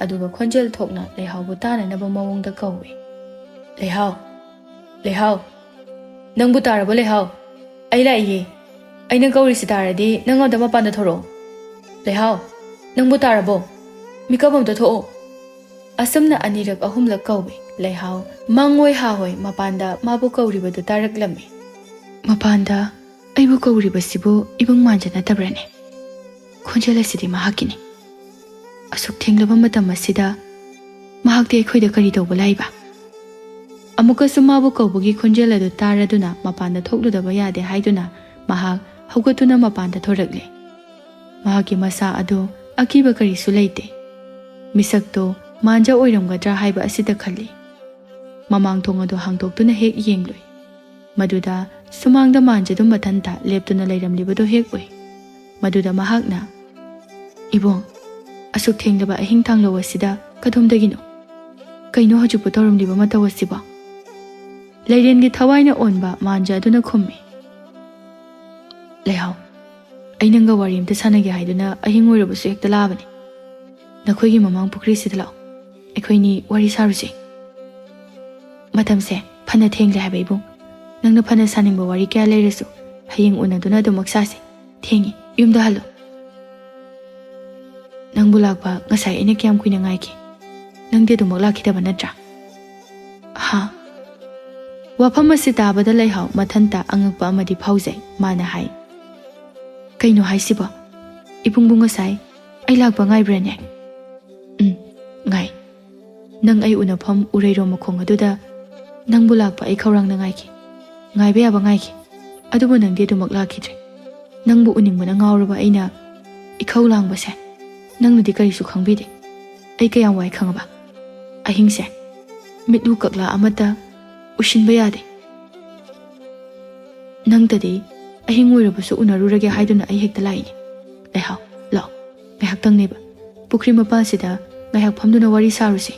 S1: ꯑꯗꯨꯒ ꯈꯣꯟꯖꯦꯜ ꯊꯣꯛꯅ ꯂꯩꯍꯥꯎꯕꯨ ꯇꯥꯅꯅꯕ ꯃꯑꯣꯡꯗ ꯀꯧꯏ ꯂꯩꯍꯥꯎ ꯂꯩꯍꯥꯎ ꯅꯪꯕꯨ ꯇꯥꯔꯕꯣ ꯂꯩꯍꯥꯎ ꯑꯩ ꯂꯥꯛꯏꯌꯦ ꯑꯩꯅ ꯀꯧꯔꯤꯁꯤ ꯇꯥꯔꯗꯤ ꯅꯪ ꯑꯝꯇ ꯃꯄꯥꯟꯗ ꯊꯣꯔꯛꯑꯣ ꯂꯩꯍꯥꯎ ꯅꯪꯕꯨ ꯇꯥꯔꯕꯣ ꯃꯤꯀꯞ ꯑꯝꯇ ꯊꯣꯛꯑꯣ ꯑꯁꯨꯝꯅ ꯑꯅꯤꯔꯛ ꯑꯍꯨꯝꯂꯛ ꯀꯧꯏ ꯂꯩꯍꯥꯎ ꯃꯪꯑꯣꯏ ꯍꯥꯍꯣꯏ ꯃꯄꯥꯟꯗ ꯃꯥꯕꯨ ꯀꯧꯔꯤꯕꯗꯨ ꯇꯥꯔꯛꯂꯝꯃꯤ ꯃꯄꯥꯟꯗ ꯑꯩꯕꯨ ꯀꯧꯔꯤꯕꯁꯤꯕꯨ ꯏꯕꯨꯡ ꯃꯥꯟꯖ ꯅꯠꯇꯕ꯭ꯔꯅꯦ ꯈꯣꯟꯖꯦꯜ ꯑꯁꯤꯗꯤ ꯃꯍꯥꯛꯀꯤꯅꯤ ꯑꯁꯨꯛ ꯊꯦꯡꯂꯕ ꯃꯇꯝ ꯑꯁꯤꯗ ꯃꯍꯥꯛꯇꯤ ꯑꯩꯈꯣꯏꯗ ꯀꯔꯤ ꯇꯧꯕ ꯂꯥꯛꯏꯕ ꯑꯃꯨꯛꯀꯁꯨ ꯃꯥꯕꯨ ꯀꯧꯕꯒꯤ ꯈꯣꯟꯖꯦꯜ ꯑꯗꯨ ꯇꯥꯔꯗꯨꯅ ꯃꯄꯥꯟꯗ ꯊꯣꯛꯂꯨꯗꯕ ꯌꯥꯗꯦ ꯍꯥꯏꯗꯨꯅ ꯃꯍꯥꯛ ꯍꯧꯒꯠꯇꯨꯅ ꯃꯄꯥꯟꯗ ꯊꯣꯔꯛꯂꯦ ꯃꯍꯥꯛꯀꯤ ꯃꯁꯥ ꯑꯗꯨ ꯑꯀꯤꯕ ꯀꯔꯤꯁꯨ ꯂꯩꯇꯦ ꯃꯤꯁꯛꯇꯣ ꯃꯥꯟꯖ ꯑꯣꯏꯔꯝꯒꯗ꯭ꯔꯥ ꯍꯥꯏꯕ ꯑꯁꯤꯗ ꯈꯜꯂꯤ ꯃꯃꯥꯡ ꯊꯣꯡ ꯑꯗꯨ ꯍꯥꯡꯗꯣꯛꯇꯨꯅ ꯍꯦꯛ ꯌꯦꯡꯂꯨꯏ ꯃꯗꯨꯗ ꯁꯨꯃꯥꯡꯗ ꯃꯥꯟꯖꯗꯨ ꯃꯊꯟꯇ ꯂꯦꯞꯇꯨꯅ ꯂꯩꯔꯝꯂꯤꯕꯗꯨ ꯍꯦꯛ ꯎꯏ ꯃꯗꯨꯗ ꯃꯍꯥꯛꯅ ꯏꯕꯨꯡ ꯑꯁꯨꯛ ꯊꯦꯡꯂꯕ ꯑꯍꯤꯡ ꯊꯥꯡꯂꯧ ꯑꯁꯤꯗ ꯀꯗꯣꯝꯗꯒꯤꯅꯣ ꯀꯩꯅꯣ ꯍꯧꯖꯤꯛꯄꯨ ꯇꯧꯔꯝꯂꯤꯕ ꯃꯇꯧ ꯑꯁꯤꯕꯣ ꯂꯩꯔꯦꯟꯒꯤ ꯊꯋꯥꯏꯅ ꯑꯣꯟꯕ ꯃꯥꯟꯖ ꯑꯗꯨꯅ ꯈꯨꯝꯃꯤ ꯂꯩꯍꯥꯎ ꯑꯩ ꯅꯪꯒ ꯋꯥꯔꯤ ꯑꯝꯇ ꯁꯥꯟꯅꯒꯦ ꯍꯥꯏꯗꯨꯅ ꯑꯍꯤꯡ ꯑꯣꯏꯔꯕꯁꯨ ꯍꯦꯛꯇ ꯂꯥꯛꯑꯕꯅꯤ ꯅꯈꯣꯏꯒꯤ ꯃꯃꯥꯡ ꯄꯨꯈ꯭ꯔꯤꯁꯤꯗ ꯂꯥꯛꯑꯣ ꯑꯩꯈꯣꯏꯅꯤ ꯋꯥꯔꯤ ꯁꯥꯔꯨꯁꯤ ꯃꯇꯝꯁꯦ ꯐꯅ ꯊꯦꯡꯂꯦ ꯍꯥꯏꯕ ꯏꯕꯨꯡ ꯅꯪꯅ ꯐꯅ ꯁꯥꯅꯤꯡꯕ ꯋꯥꯔꯤ ꯀꯌꯥ ꯂꯩꯔꯁꯨ ꯍꯌꯦꯡ ꯎꯅꯗꯨꯅ ꯑꯗꯨꯃꯛ ꯁꯥꯁꯤ ꯊꯦꯡꯉꯤ ꯌꯨꯝꯗ ꯍꯜꯂꯣ ꯅꯪꯕꯨ ꯂꯥꯛꯄ ꯉꯁꯥꯏ ꯑꯩꯅ ꯀꯌꯥꯝ ꯀꯨꯏꯅ ꯉꯥꯏꯈꯤ ꯅꯪꯗꯤ ꯑꯗꯨꯃꯛ ꯂꯥꯛꯈꯤꯗꯕ ꯅꯠꯇ꯭ꯔꯥ ꯍꯥ ꯋꯥꯐꯝ ꯑꯁꯤ ꯇꯥꯕꯗ ꯂꯩꯍꯥꯎ ꯃꯊꯟꯇ ꯑꯉꯛꯄ ꯑꯃꯗꯤ ꯐꯥꯎꯖꯩ ꯃꯥꯅ ꯍꯥꯏ ꯀꯩꯅꯣ ꯍꯥꯏꯁꯤꯕꯣ ꯏꯕꯨꯡꯕꯨ ꯉꯁꯥꯏ ꯑꯩ ꯂꯥꯛꯄ ꯉꯥꯏꯕ꯭ꯔꯅꯦ ꯉꯥꯏ ꯅꯪ ꯑꯩ ꯎꯅꯐꯝ ꯎꯔꯩꯔꯣ ꯃꯈꯣꯡ ꯑꯗꯨꯗ ꯅꯪꯕꯨ ꯂꯥꯛꯄ ꯑꯩ ꯈꯧꯔꯥꯡꯅ ꯉꯥꯏꯈꯤ ꯉꯥꯏꯕ ꯌꯥꯕ ꯉꯥꯏꯈꯤ ꯑꯗꯨꯕꯨ ꯅꯪꯗꯤ ꯑꯗꯨꯃꯛ ꯂꯥꯛꯈꯤꯗ꯭ꯔꯦ ꯅꯪꯕꯨ ꯎꯅꯤꯡꯕꯅ ꯉꯥꯎꯔꯕ ꯑꯩꯅ ꯏꯈꯧ ꯂꯥꯡꯕꯁꯦ ꯅꯪꯅꯗꯤ ꯀꯔꯤꯁꯨ ꯈꯪꯕꯤꯗꯦ ꯑꯩ ꯀꯌꯥꯝ ꯋꯥꯏ ꯈꯪꯉꯕ ꯑꯍꯤꯡꯁꯦ ꯃꯤꯠꯂꯨ ꯀꯛꯂꯥ ꯑꯃꯠꯇ ꯎꯁꯤꯟꯕ ꯌꯥꯗꯦ ꯅꯪꯇꯗꯤ ꯑꯍꯤꯡ ꯑꯣꯏꯔꯕꯁꯨ ꯎꯅꯔꯨꯔꯒꯦ ꯍꯥꯏꯗꯨꯅ ꯑꯩ ꯍꯦꯛꯇ ꯂꯥꯛꯏꯅꯤ ꯂꯩꯍꯥꯎ ꯂꯥꯛꯑꯣ ꯉꯥꯏꯍꯥꯛꯇꯪꯅꯦꯕ ꯄꯨꯈ꯭ꯔꯤ ꯃꯄꯥꯟꯁꯤꯗ ꯉꯥꯏꯍꯥꯛ ꯐꯝꯗꯨꯅ ꯋꯥꯔꯤ ꯁꯥꯔꯨꯁꯤ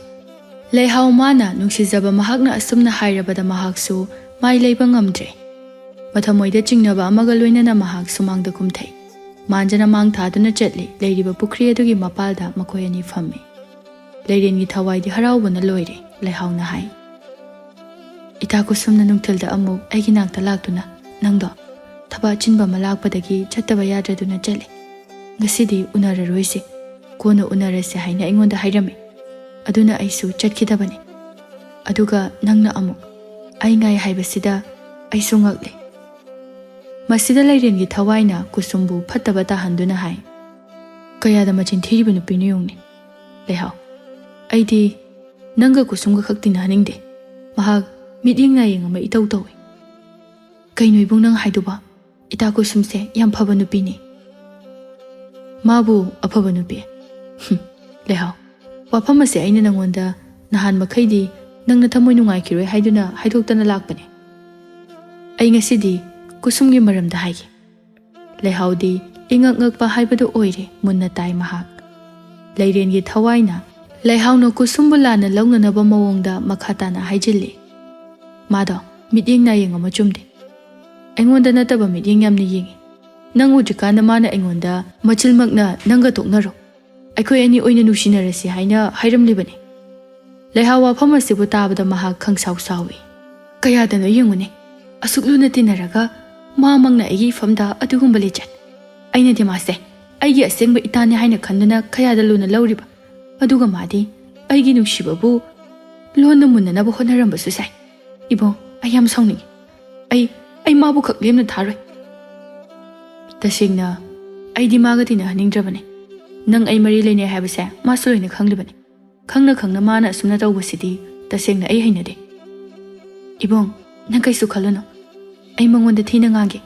S1: ꯂꯩꯍꯥꯎ ꯃꯥꯅ ꯅꯨꯡꯁꯤꯖꯕ ꯃꯍꯥꯛꯅ ꯑꯁꯨꯝꯅ ꯍꯥꯏꯔꯕꯗ ꯃꯍꯥꯛꯁꯨ ꯃꯥꯏ ꯂꯩꯕ ꯉꯝꯗ꯭ꯔꯦ ꯃꯊꯃꯣꯏꯗ ꯆꯤꯡꯅꯕ ꯑꯃꯒ ꯂꯣꯏꯅꯅ ꯃꯍꯥꯛ ꯁꯨꯃꯥꯡꯗ ꯀꯨꯝꯊꯩ ꯃꯥꯟꯖꯅ ꯃꯥꯡ ꯊꯥꯗꯨꯅ ꯆꯠꯂꯤ ꯂꯩꯔꯤꯕ ꯄꯨꯈ꯭ꯔꯤ ꯑꯗꯨꯒꯤ ꯃꯄꯥꯜꯗ ꯃꯈꯣꯏ ꯑꯅꯤ ꯐꯝꯃꯤ ꯂꯩꯔꯦꯟꯒꯤ ꯊꯋꯥꯏꯗꯤ ꯍꯔꯥꯎꯕꯅ ꯂꯣꯏꯔꯦ ꯂꯩꯍꯥꯎꯅ ꯍꯥꯏ ꯏꯇꯥ ꯀꯨꯁꯨꯝꯅ ꯅꯨꯡꯊꯤꯜꯗ ꯑꯃꯨꯛ ꯑꯩꯒꯤ ꯅꯥꯛꯇ ꯂꯥꯛꯇꯨꯅ ꯅꯪꯗꯣ ꯊꯕꯛ ꯑꯆꯤꯟꯕ ꯑꯃ ꯂꯥꯛꯄꯗꯒꯤ ꯆꯠꯇꯕ ꯌꯥꯗ꯭ꯔꯗꯨꯅ ꯆꯠꯂꯤ ꯉꯁꯤꯗꯤ ꯎꯅꯔꯔꯣꯏꯁꯤ ꯀꯣꯟꯅ ꯎꯅꯔꯁꯤ ꯍꯥꯏꯅ ꯑꯩꯉꯣꯟꯗ ꯍꯥꯏꯔꯝꯃꯤ ꯑꯗꯨꯅ ꯑꯩꯁꯨ ꯆꯠꯈꯤꯗꯕꯅꯤ ꯑꯗꯨꯒ ꯅꯪꯅ ꯑꯃꯨꯛ ꯑꯩ ꯉꯥꯏ ꯍꯥꯏꯕꯁꯤꯗ ꯑꯩꯁꯨ ꯉꯛꯂꯤ ꯃꯁꯤꯗ ꯂꯩꯔꯦꯟꯒꯤ ꯊꯋꯥꯏꯅ ꯀꯨꯁꯨꯝꯕꯨ ꯐꯠꯇꯕ ꯇꯥꯍꯟꯗꯨꯅ ꯍꯥꯏ ꯀꯌꯥꯗ ꯃꯆꯤꯟ ꯊꯤꯔꯤꯕ ꯅꯨꯄꯤꯅꯣ ꯌꯦꯡꯎꯅꯦ ꯂꯩꯍꯥꯎ ꯑꯩꯗꯤ ꯅꯪꯒ ꯀꯨꯁꯨꯝꯒ ꯈꯛ ꯇꯤꯟꯅꯍꯟꯅꯤꯡꯗꯦ ꯃꯍꯥꯛ ꯃꯤꯠꯌꯦꯡ ꯅꯥꯌꯦꯡ ꯑꯃ ꯏꯇꯧ ꯇꯧꯏ ꯀꯩꯅꯣ ꯏꯕꯨꯡ ꯅꯪ ꯍꯥꯏꯗꯨꯕ ꯏꯇꯥ ꯀꯨꯁꯨꯝꯁꯦ ꯌꯥꯝ ꯐꯕ ꯅꯨꯄꯤꯅꯤ ꯃꯥꯕꯨ ꯑꯐꯕ ꯅꯨꯄꯤ ꯂꯩꯍꯥꯎ ꯋꯥꯐꯝ ꯑꯁꯦ ꯑꯩꯅ ꯅꯪꯉꯣꯟꯗ ꯅꯍꯥꯟ ꯃꯈꯩꯗꯤ ꯅꯪꯅ ꯊꯃꯣꯏ ꯅꯨꯡꯉꯥꯏꯈꯤꯔꯣꯏ ꯍꯥꯏꯗꯨꯅ ꯍꯥꯏꯗꯣꯛꯇꯅ ꯂꯥꯛꯄꯅꯦ ꯑꯩ ꯉꯁꯤꯗꯤ ꯀꯨꯁꯨꯝꯒꯤ ꯃꯔꯝꯗ ꯍꯥꯏꯒꯦ ꯂꯩꯍꯥꯎꯗꯤ ꯏꯉꯛ ꯉꯛꯄ ꯍꯥꯏꯕꯗꯨ ꯑꯣꯏꯔꯦ ꯃꯨꯟꯅ ꯇꯥꯏ ꯃꯍꯥꯛ ꯂꯩꯔꯦꯟꯒꯤ ꯊꯋꯥꯏꯅ ꯂꯩꯍꯥꯎꯅ ꯀꯨꯁꯨꯝꯕꯨ ꯂꯥꯟꯅ ꯂꯧꯅꯅꯕ ꯃꯑꯣꯡꯗ ꯃꯈꯥ ꯇꯥꯅ ꯍꯥꯏꯖꯤꯜꯂꯤ ꯃꯥꯗꯣ ꯃꯤꯠꯌꯦꯡ ꯅꯥꯌꯦꯡ ꯑꯃ ꯆꯨꯝꯗꯦ ꯑꯩꯉꯣꯟꯗ ꯅꯠꯇꯕ ꯃꯤꯠꯌꯦꯡ ꯌꯥꯝꯅ ꯌꯦꯡꯉꯤ ꯅꯪ ꯎꯗ꯭ꯔꯤꯀꯥꯟꯗ ꯃꯥꯅ ꯑꯩꯉꯣꯟꯗ ꯃꯆꯤꯜꯃꯛꯅ ꯅꯪꯒ ꯇꯣꯛꯅꯔꯣ ꯑꯩꯈꯣꯏ ꯑꯅꯤ ꯑꯣꯏꯅ ꯅꯨꯡꯁꯤꯅꯔꯁꯤ ꯍꯥꯏꯅ ꯍꯥꯏꯔꯝꯂꯤꯕꯅꯤ ꯂꯩꯍꯥꯎ ꯋꯥꯐꯝ ꯑꯁꯤꯕꯨ ꯇꯥꯕꯗ ꯃꯍꯥꯛ ꯈꯪꯁꯥꯎ ꯁꯥꯎꯏ ꯀꯌꯥꯗꯅꯣ ꯌꯦꯡꯉꯨꯅꯦ ꯑꯁꯨꯛ ꯂꯨꯅ ꯇꯤꯟꯅꯔꯒ ꯃꯥꯃꯛꯅ ꯑꯩꯒꯤ ꯏꯐꯝꯗ ꯑꯗꯨꯒꯨꯝꯕ ꯂꯤꯆꯠ ꯑꯩꯅꯗꯤ ꯃꯥꯁꯦ ꯑꯩꯒꯤ ꯑꯁꯦꯡꯕ ꯏꯇꯥꯅꯤ ꯍꯥꯏꯅ ꯈꯟꯗꯨꯅ ꯀꯌꯥꯗ ꯂꯨꯅ ꯂꯧꯔꯤꯕ ꯑꯗꯨꯒ ꯃꯥꯗꯤ ꯑꯩꯒꯤ ꯅꯨꯡꯁꯤꯕꯕꯨ ꯂꯣꯟꯅ ꯃꯨꯟꯅꯅꯕ ꯍꯣꯠꯅꯔꯝꯕꯁꯨ ꯁꯥꯏ ꯏꯕꯨꯡ ꯑꯩ ꯌꯥꯝ ꯁꯥꯎꯅꯤꯡꯉꯤ ꯑꯩ ꯃꯥꯕꯨ ꯈꯛ ꯂꯦꯝꯅ ꯊꯥꯔꯣꯏ ꯇꯁꯦꯡꯅ ꯑꯩꯗꯤ ꯃꯥꯒ ꯇꯤꯟꯅꯍꯟꯅꯤꯡꯗ꯭ꯔꯕꯅꯤ ꯅꯪ ꯑꯩ ꯃꯔꯤ ꯂꯩꯅꯩ ꯍꯥꯏꯕꯁꯦ ꯃꯥꯁꯨ ꯂꯣꯏꯅ ꯈꯪꯂꯤꯕꯅꯤ ꯈꯪꯅ ꯈꯪꯅ ꯃꯥꯅ ꯑꯁꯨꯝꯅ ꯇꯧꯕꯁꯤꯗꯤ ꯇꯁꯦꯡꯅ ꯑꯩ ꯍꯩꯅꯗꯦ ꯏꯕꯨꯡ ꯅꯪ ꯀꯩꯁꯨ ꯈꯜꯂꯨꯅꯨ ꯑꯩ ꯃꯉꯣꯟꯗ ꯊꯤꯅ ꯉꯥꯡꯒꯦ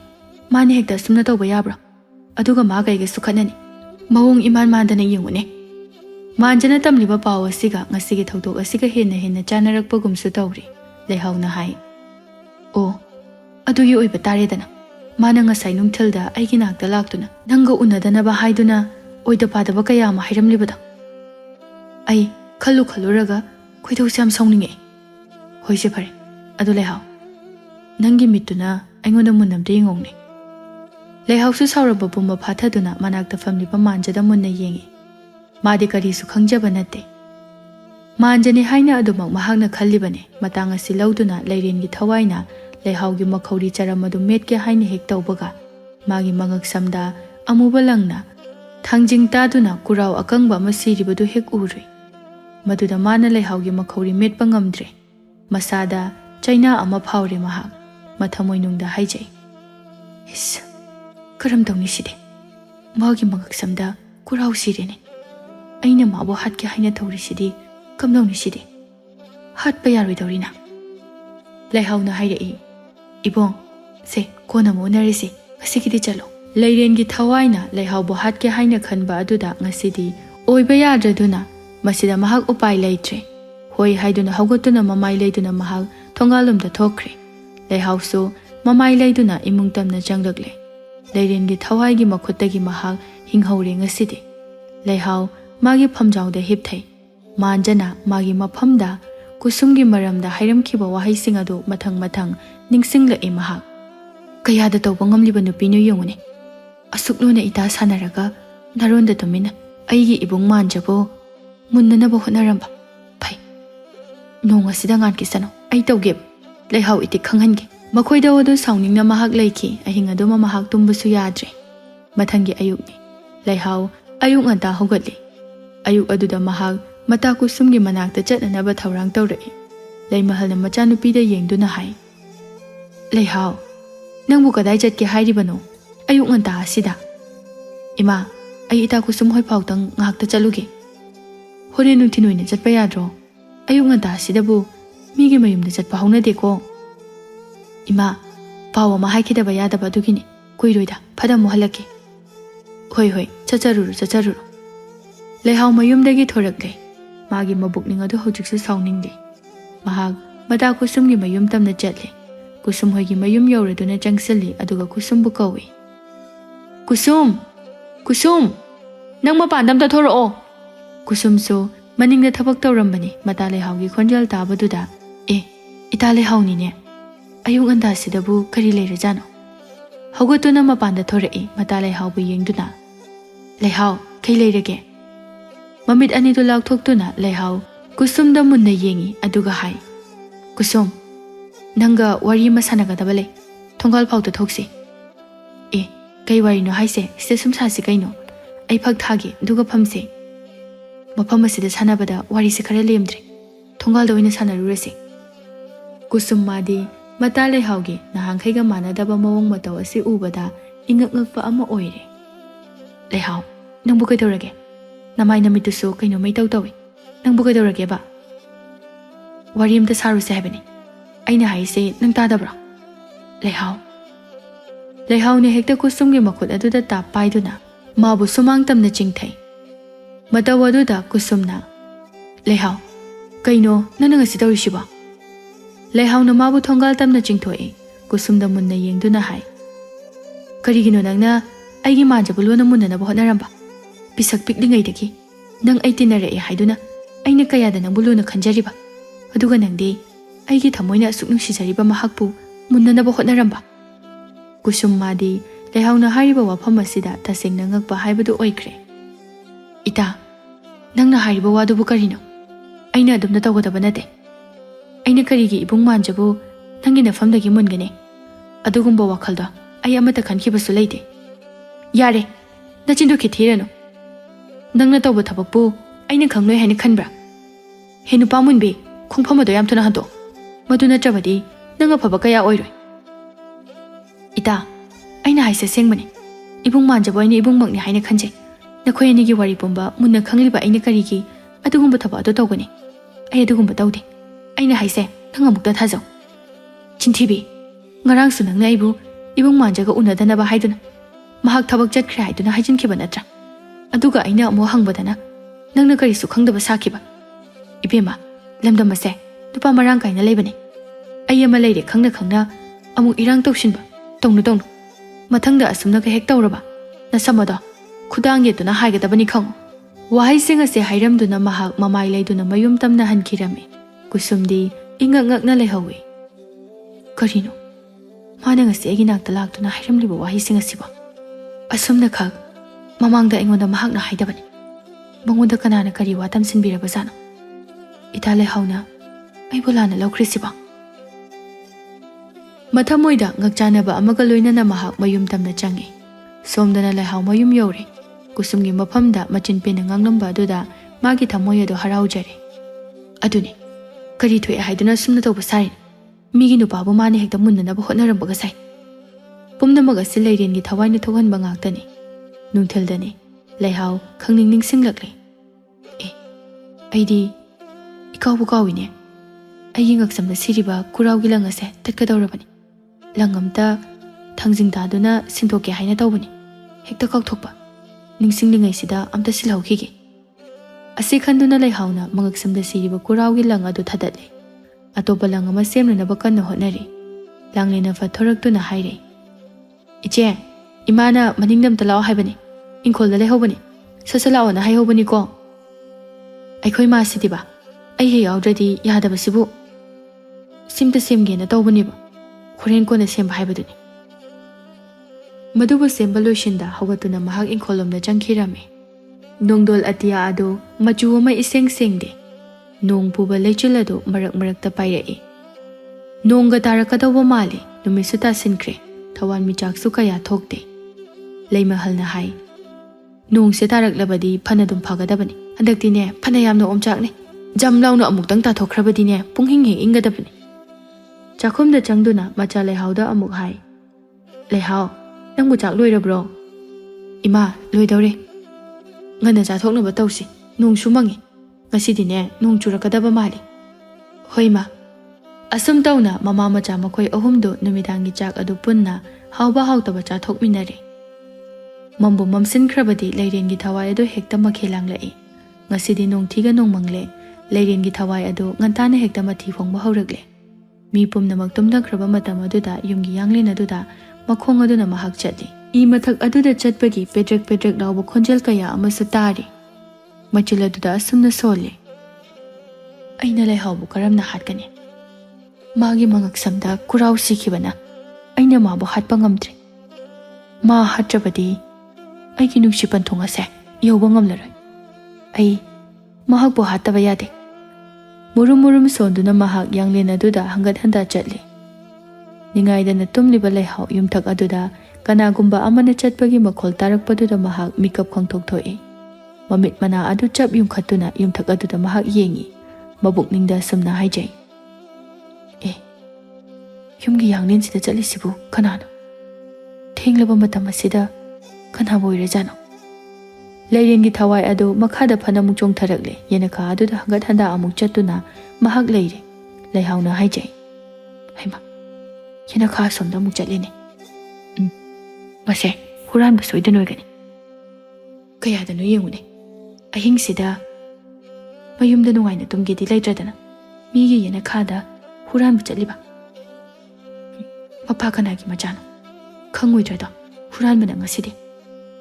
S1: ꯃꯥꯅ ꯍꯦꯛꯇ ꯑꯁꯨꯝꯅ ꯇꯧꯕ ꯌꯥꯕ꯭ꯔꯣ ꯑꯗꯨꯒ ꯃꯥꯒ ꯑꯩꯒꯁꯨ ꯈꯠꯅꯅꯤ ꯃꯑꯣꯡ ꯏꯃꯥꯟ ꯃꯥꯟꯗꯅ ꯌꯦꯡꯉꯨꯅꯦ Manjana tamliba paw asiga ngasigi thodok asiga henna chanarakpagumsu tawri. Leihau-na hai. O, adugi oiba taredana. Mana ngasai nungthilda aigi nakta laktuna nanga unadanaba haiduna oida padaba kaya ama hairamlibada. Ai khaluraga khoidau sam saungninge. Hoise phare. Adu Leihau. Nangi mituna aingonda munnamde yingongne. Leihau su sauraba bumba phathaduna manakta famliba manjada munna yengi. Madi karisu khangjaba natte. Manjani haina adumak mahakna khallibane matang asi lauduna Leiren-gi thawaina Leihau-gi makhauri charamadu metke haina hek tawbaga magi mangak samda amuba langna thangjing taduna kurau akangba ama siribadu hek uri. Maduda mana Leihau-gi makhauri metpa ngamdre. Masada China ama phawre mahak mathamoinungda haijai. Is karam tawni side. Magi mangak samda kurau sirene. Aina mabu hatke haina thawri sidi kamdawni sidi. Hatpa yaroidawrina. Leihau-na hairei. Ibong, se kona mo unarisi ngasigidi chalo. Leiren-gi thawaina Leihau-bu hatke haina khanba aduda ngasidi oiba yadraduna masida mahak upai leitre. Hoi haiduna haugatuna mamai leiduna mahak thongalumda thokre. Leihau-su mamai leiduna imung tamna changlakle. Leiren-gi thawaigi makhuttagi mahak hinghaure ngasidi. Leihau magi phamjauda hipthai. Manjana magi maphamda kusumgi maramda hairamkhiba wahaising adu mathang ningsinglai mahak. Kayada tawba ngamliba nupinu yongune. Asuklona ita sanaraga naronda tumina aigi ibung manjabo munnanaba hotnaramba. Phai. Nonga sida ngan kisano ai tawgeb. Leihau iti khanghange. Makhoida odu sauningna mahak leiki ahinga duma mahak tumbusu yadre. Mathangi ayukni. Leihau ayuk nganta hogatli. Ayuk aduda mahak mata kusumgi manakta chatnanaba thaurang tawrai. Leimahalna machanupida yengduna hai. Leihau, nangbu kadai chatke hairibano? Ayuk nganta asida. Ima, ai ita kusum hoi pautang ngakta chaluge. Hore nungtinoina chatpa yadro. Ayuk nganta asidabu migi mayumda chatpa haunadeko. Ima, pawa ma haikidaba yadaba adugini. Kuiroida, phadamu halake. Hoi, chacharuru. Leihau mayumdagi thorakle. Magi mabukning adu hojiksu sauningde. Mahak mata kusumgi mayum tamna chatle. Kusum hoigi mayum yauraduna changsalli aduga kusumbu kawi. Kusum! Nang mapandam ta thorao. Kusumsu maningda thabak tawrambani mata Leihau-gi khonjal tabaduda. Ita Leihau-ni ne. Ayung anda sidabu kari leirajano. Haugatuna mapanda thorai mata Leihau-bu yengduna. Leihau, kai leirage. Mamit anidu laukthokduna Leihau kusumda munna yengi aduga hai. Kusum, nanga wari masanagadaba lei. Thongal phauta thokse. Kai wari no haise sida sumsasi kaino. Ai phak thage duga phamse. Mafam asida sanabada wari se khara lemdre. Thongal da oina sanarurase. Kusum madi mata Leihau-gi nahankhaiga manadaba mawong mataw asi ubada ingak-ngakpa ama oire. Leihau, nangbu kaidawrage? Namai namitusu kaino may tawtawi. Nangbu kaidawrage ba? Wari amta saruse haibani. Aina haise nang tadabra. Leihau ni hekta kusumgi makut aduda tap paiduna mabu sumang tamna chingthai. Mataw aduda kusumna. Leihau, kaino nanang asi tawrishiba? Leihau na mabu thongal tamna chingthoi kusumda munna yengduna hai. Karigino nangna aigi manjabulo na munna na hotnaramba. Pisak piklingaidagi nang ai tinare haiduna aina kayada nang bulo na khanjariba. Aduga nangdi aigi thamoina asuk nungsijariba mahakpu munna na hotnaramba. Kusum madi Leihau na hariba wafam asida tasengna ngakpa haibadu oikre. Ita, nang na hariba wadubu karino? Aina adumna tawgadaba nate. Aina karigi ibung manjabu nangi nafamdagi mungane. Adugumba wakhalda ai amata khankibasu leite. Yare, nachindu khithirano. Nangna tawba thabakpu aina khangloi haina khanbra. Henu pamunbe khongphamado yam thuna hando. Maduna chabadi nanga phaba kaya oiroi. Ita, aina haise sengmane. Ibung manjabu aina ibung makni haina khanjai. Nakhoi anigi wari pumba munna khangliba aina karigi adugumba thaba ado tawgani. Ai adugumba tawde. Aina haise nanga mukta thajau. Chintibi, ngarang su nangna ibu ibung manjaga unadanaba haiduna. Mahak thabak chatkre haiduna haijinkiba natra. Aduga aina amu hangbadana Nangna karisu khangdaba sakiba. Ibema, lamdam ase, nupa marang kaina leibani. Ai ama leire khangna amuk irang tawshinba. Tongnu. Mathangda asumna ka hek tawraba. Na samado, khudang yetuna haigadabani khango. Wahai sing ase hairamduna mahak mamai leiduna mayum tamna hankirami. Kusumdi ingak-ngakna lehawi. Karino, mana ngasi agi nakta laktuna hairamliba wahai sing asiba. Asumna khag, mamangda ingonda mahakna haidabani. Mangonda kanana kari watam sinbiraba zana. Ita Leihao-na, ay bulana lawkrisiba. Mathamoida ngakjanaba amaga loinana mahak mayum tamna changi. Somdana Leihao mayum yore. Kusumgi maphamda machinpena ngangnamba aduda magi thamoy ado haraujare. Aduni, kari thoi haiduna sumna tawba sarin. Migi nupabu mane hekta munnanaba hotnarambaga sai. Pumnamaga si leirengi thawaina thoganba ngaktani. Nungthildani, Leihao khangning ningsinglakle. Aidi ikaw kawine. Ay ngaksamda siriba kuraugi lang ase tatkadawrabani. Langamta thangjingdaduna singthoke haina tawbani. Hekta kakthokpa. Ningsinglingay sida amta silhawkhigi. Asi khanduna Leihao-na mangaksamda siriba kuraugi lang adu thadatle. Atopa lang ama semnanaba kanna hotnari. Langlena fathoraktuna haire. Iche, imana maningdam talao haibani. Ingkholda leihawbani. Sasalao na haihawbani ko. Aikhoi ma sidiba. Ai he yaudredi yadabasibu. Simta semgena tawbaniba. Khoren kona semba haibaduni. Madubu semba loishinda hagatuna mahak ingkholomda changkhirami. Nongdol atia ado machu ama iseng sengde. Nong puba leichul ado marak-marakta pairai. Nongga tarakadawa mali numisuta sinkre. Thawan michaksu kaya thokte. Leimahalna hai. Nong se taraklabadi phanadum phagadabani. Handaktine phanayamna omchakne. Jamlauna amuktang tathokhrabadine punghing-hing ingadabani. Chakhumda changduna macha Leihao-da amuk hai. Leihao, nangbu chak loirabro? Ima, loidawre. Ngana chathoknaba tawsi. Nong sumangi. Ngasidine nong churakadaba mali. Hoi ma. Asum tawna mama macha makhoi ahumdo numidangi chak adu punna hauba hautaba chathokminare. Mambu mamsinkrabadi leirengi thawai adu hekta makhelanglai. Ngasidi nong thiga nong mangle. Leirengi thawai adu ngantana hekta mathi phongba hawragle. Mi pumnamak tumdakraba matam aduda yumgi yanglin aduda makhong aduna mahak chatli. I mathak aduda chatpagi pedrak lawba khonjel kaya amasu tari. Machil aduda asumna sole. Aina Leihao-bu karamna hatkani. Magi mangaksamda kurau sikhibana. Aina mabu hatpa ngamdre. Ma hatrabadi aigi nungsi panthong ase yawba ngamlaroi. Ai mahakbu hataba yade. Murum sonduna mahak yanglen aduda hangat handa chatli. Ningaidana tumliba Leihao yumthak aduda kanagumba amana chatpagi makhol tarakpaduda mahak mikap khangthok thoi. Mamit mana adu chap yumkhatuna yumthak aduda mahak yengi. Mabukningda sumna haijai. Yumgi yanglen sida chatli sibu kanano. Thenglaba matam asida kanabo irajano. Leirengi thawai adu makhada phanamuk chongtharakle yenaka aduda hangat handa amuk chatuna mahak leire. Leihao-na haijai. Haima, yenaka somda amuk chatlene. Mase huranba soidanoigani. Kayadano yengune. Ahing sida mayumda nungaina tumgedi leitradana. Migi yenakada huranba chatliba. Mapha kanagi machano. Khangoidrada huranbana ngasidi.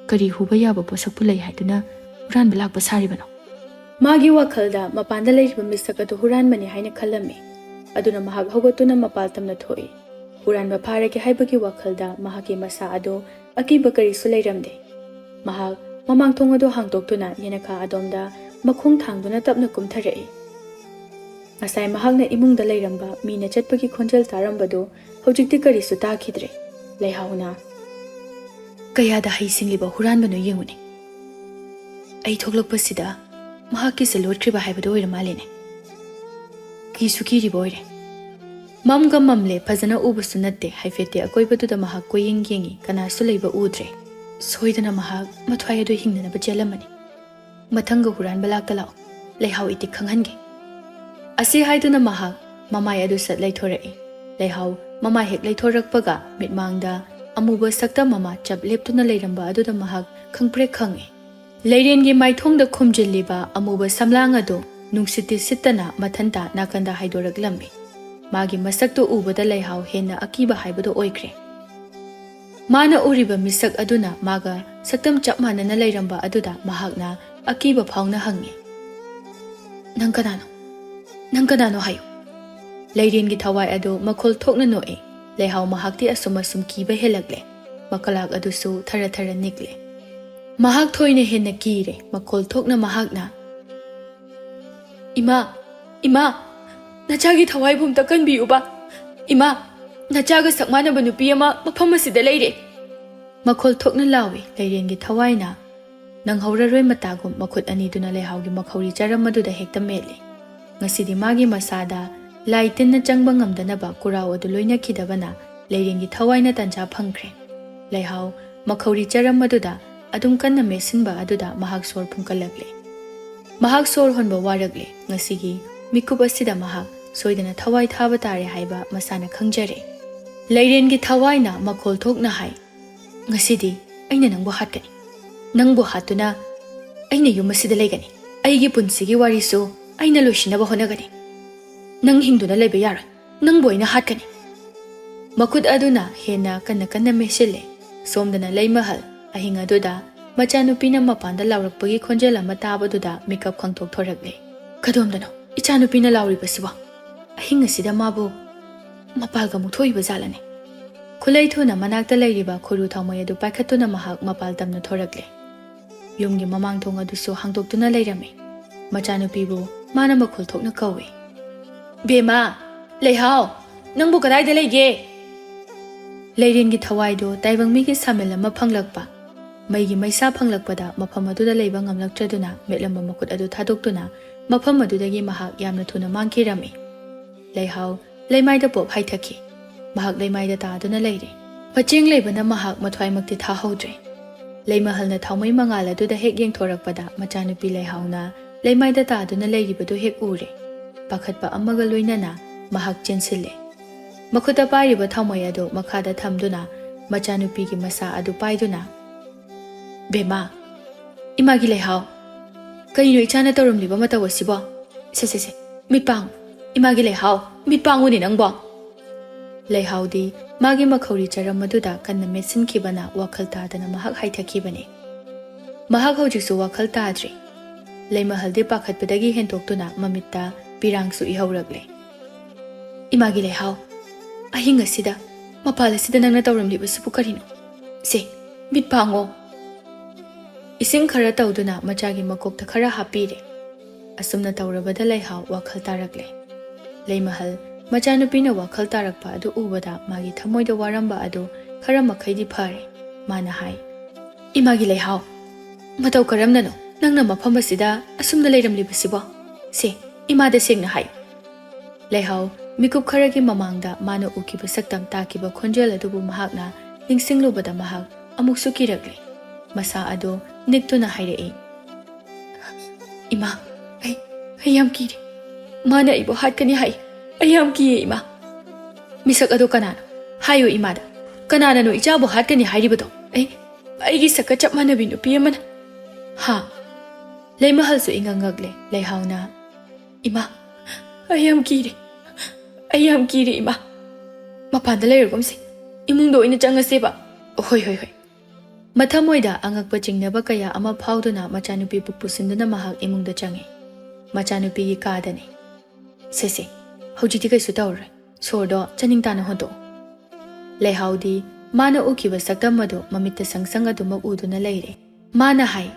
S1: Kari huba yaba posak pulai haiduna huranba lakba saribano. Magi wakhalda mapanda leiriba misak adu huranbani haina khallami. Aduna mahak hogatuna mapal tamna thoi. Huranba pharage haibagi wakhalda mahaki masa adu akiba karisu leiramde. Mahak mamangthong adu hangtoktuna yenaka adomda makhung thangduna tapna kumtharai. Ngasai mahakna imungda leiramba mina chatpagi khonjal tarambadu hojikti karisu takhidre. Leihao-na kayada haisingliba huranbano yengune. Ai thoklakpasida mahakki se lotkhriba haibado oiramalene. Kisu kiriba oire. Mamga mamle phajana ubusu natte haifete akoibaduda mahak koyeng yengi kanasu leiba udre. Soidana mahak mathwai adu hingnanaba chelamani. Mathanga huranba lakta lao. Leihao iti khanghange. Asi haiduna mahak mamai adu sat leithorai. Leihao mamai hek leithorakpaga mitmangda amuba sakta mama chap leptuna leiramba aduda mahak khangpre khange. Leirengi maithongda khumjilliba amuba samlang adu nungsiti sittana mathanta nakanda haidoraklammi. Magi masaktu ubada Leihao henna akiba haibado oikre. Mana uriba misak aduna maga saktam chap manana leiramba aduda mahakna akiba phawna hangi. Nang kanano hayo. Leirengi thawai adu makhol thokna noe. Leihao mahakti asum kiba helakle. Makalak adusu thara nikle. Mahak thoine henna kire makhol thokna mahakna. Ima, nachagi thawai bumta kanbiyu ba. Ima, nachaga sakmana banupi ama mafam asida leire. Makhol thokna lawi Leirengi thawaina. Nang hauraroi matagum makhut aniduna Leihaugi makhauri charam maduda hekta mele. Ngasidi magi masada laitin na changba ngamdanaba kurao adu loina khidabana Leirengi thawaina tanja phangkhre. Leihau makhauri charam maduda adum kanna mesinba aduda mahak sor phungkalagle. Mahak sor honba waragle ngasigi mikup asida mahak soidana thawai thaba tare haiba masana khangjare. Leirengi thawaina makhol thokna hai. Ngasidi aina nangbo hatkani. Nangbo hatuna aina yum asida legani. Aigi punsigi warisu aina loishinaba honagani. Nang hingduna leba yaroi. Nangbo aina hatkani. Makut aduna hena kanna mesile. Somdana Leimahal ahinga duda machanupina mapanda laurakpagi khonjela mataba duda makeup khangthok thorakle. Kadomdano ichanupina lauribasiba. Ahinga sida mabu mapalga muthoiba zalane. Khulai thona manakta leiriba khuru thamoy adu paikhatuna mahak mapal tamna thorakle. Yumgi mamang thong adusu hangdoktuna leirame. Machanupibu mana makhul thokna kawe. Bema, Leihao, nangbu kadaida leige? Leirengi thawaido taibang migi samel ama phanglakpa. Maigi maisa phanglakpada mafam aduda leiba ngamlaktraduna metlamba makut adu thadoktuna mafam adudagi mahak yamna thuna mangkhirami. Leihao leimaida pop haithaki. Mahak leimaida taaduna leire. Pacheng leibana mahak mathwaimakti thahodre. Leimahalna thaumai mangal aduda hek yengthorakpada machanupi Leihauna leimaida taaduna leiribadu hek ure. Pakhatpa amaga loinana mahak chensile. Makhuta pariba thamoy adu makhada thamduna machanupigi masa adu paiduna. Bema, imagi Leihao, kaino ichana tawramliba matawasibo? Se, mitpang, imagi Leihao, mitpanguni nangbo. Leihao di magi makhauri charam maduda kanna mesin kibana wakhal tadana mahak haithakibane. Mahak hojiksu wakhal tadri. Leimahal di pakhatpadagi hentoktuna mamitta pirangsu ihawragle. Imagi Leihao, ahinga sida mapala sida nangna tawramliba sipu karino. Se, mitpango. Ising khara tawduna machagi makokta khara hapire. Asumna tawrabada Leihao wakhal tarakle. Leimahal machanupina wakhal tarakpa adu ubada magi thamoida waramba adu khara makhaidi phare. Mana hai. Imagi Leihao, mataw karamnano nangna mafam asida asumna leiramliba sibo. Se, imada sengna hai. Leihao mikup kharagi mamangda mana ukiba saktam takiba khonjel adubu mahakna ningsinglubada mahak amuksu kirakle. Masa ado niktuna hairei. Ima, ayam kiri. Mana ibo hatkani hai. Ayam kiye ima. Misak ado kanano. Hayo imada. Kanana no ichabo hatkani hairibado. Aigi saka chap mana binu piyaman. Ha. Leimahal su ingangagle. Leihauna. Ima, ayam kiri. Ayam kiri ima. Mapanda leirgumsi. Imungdo ina changaseba. Hoi. Mathamoida angakpa chingnaba kaya ama phawduna machanupi pupusinduna mahak imungda change. Machanupi gi kadani. Se. Hojiti kaisu tawre. Sordo chaningtana hodo. Leihao di mana ukiba saktamado mamitta sangsang adu maguduna leire. Mana hai.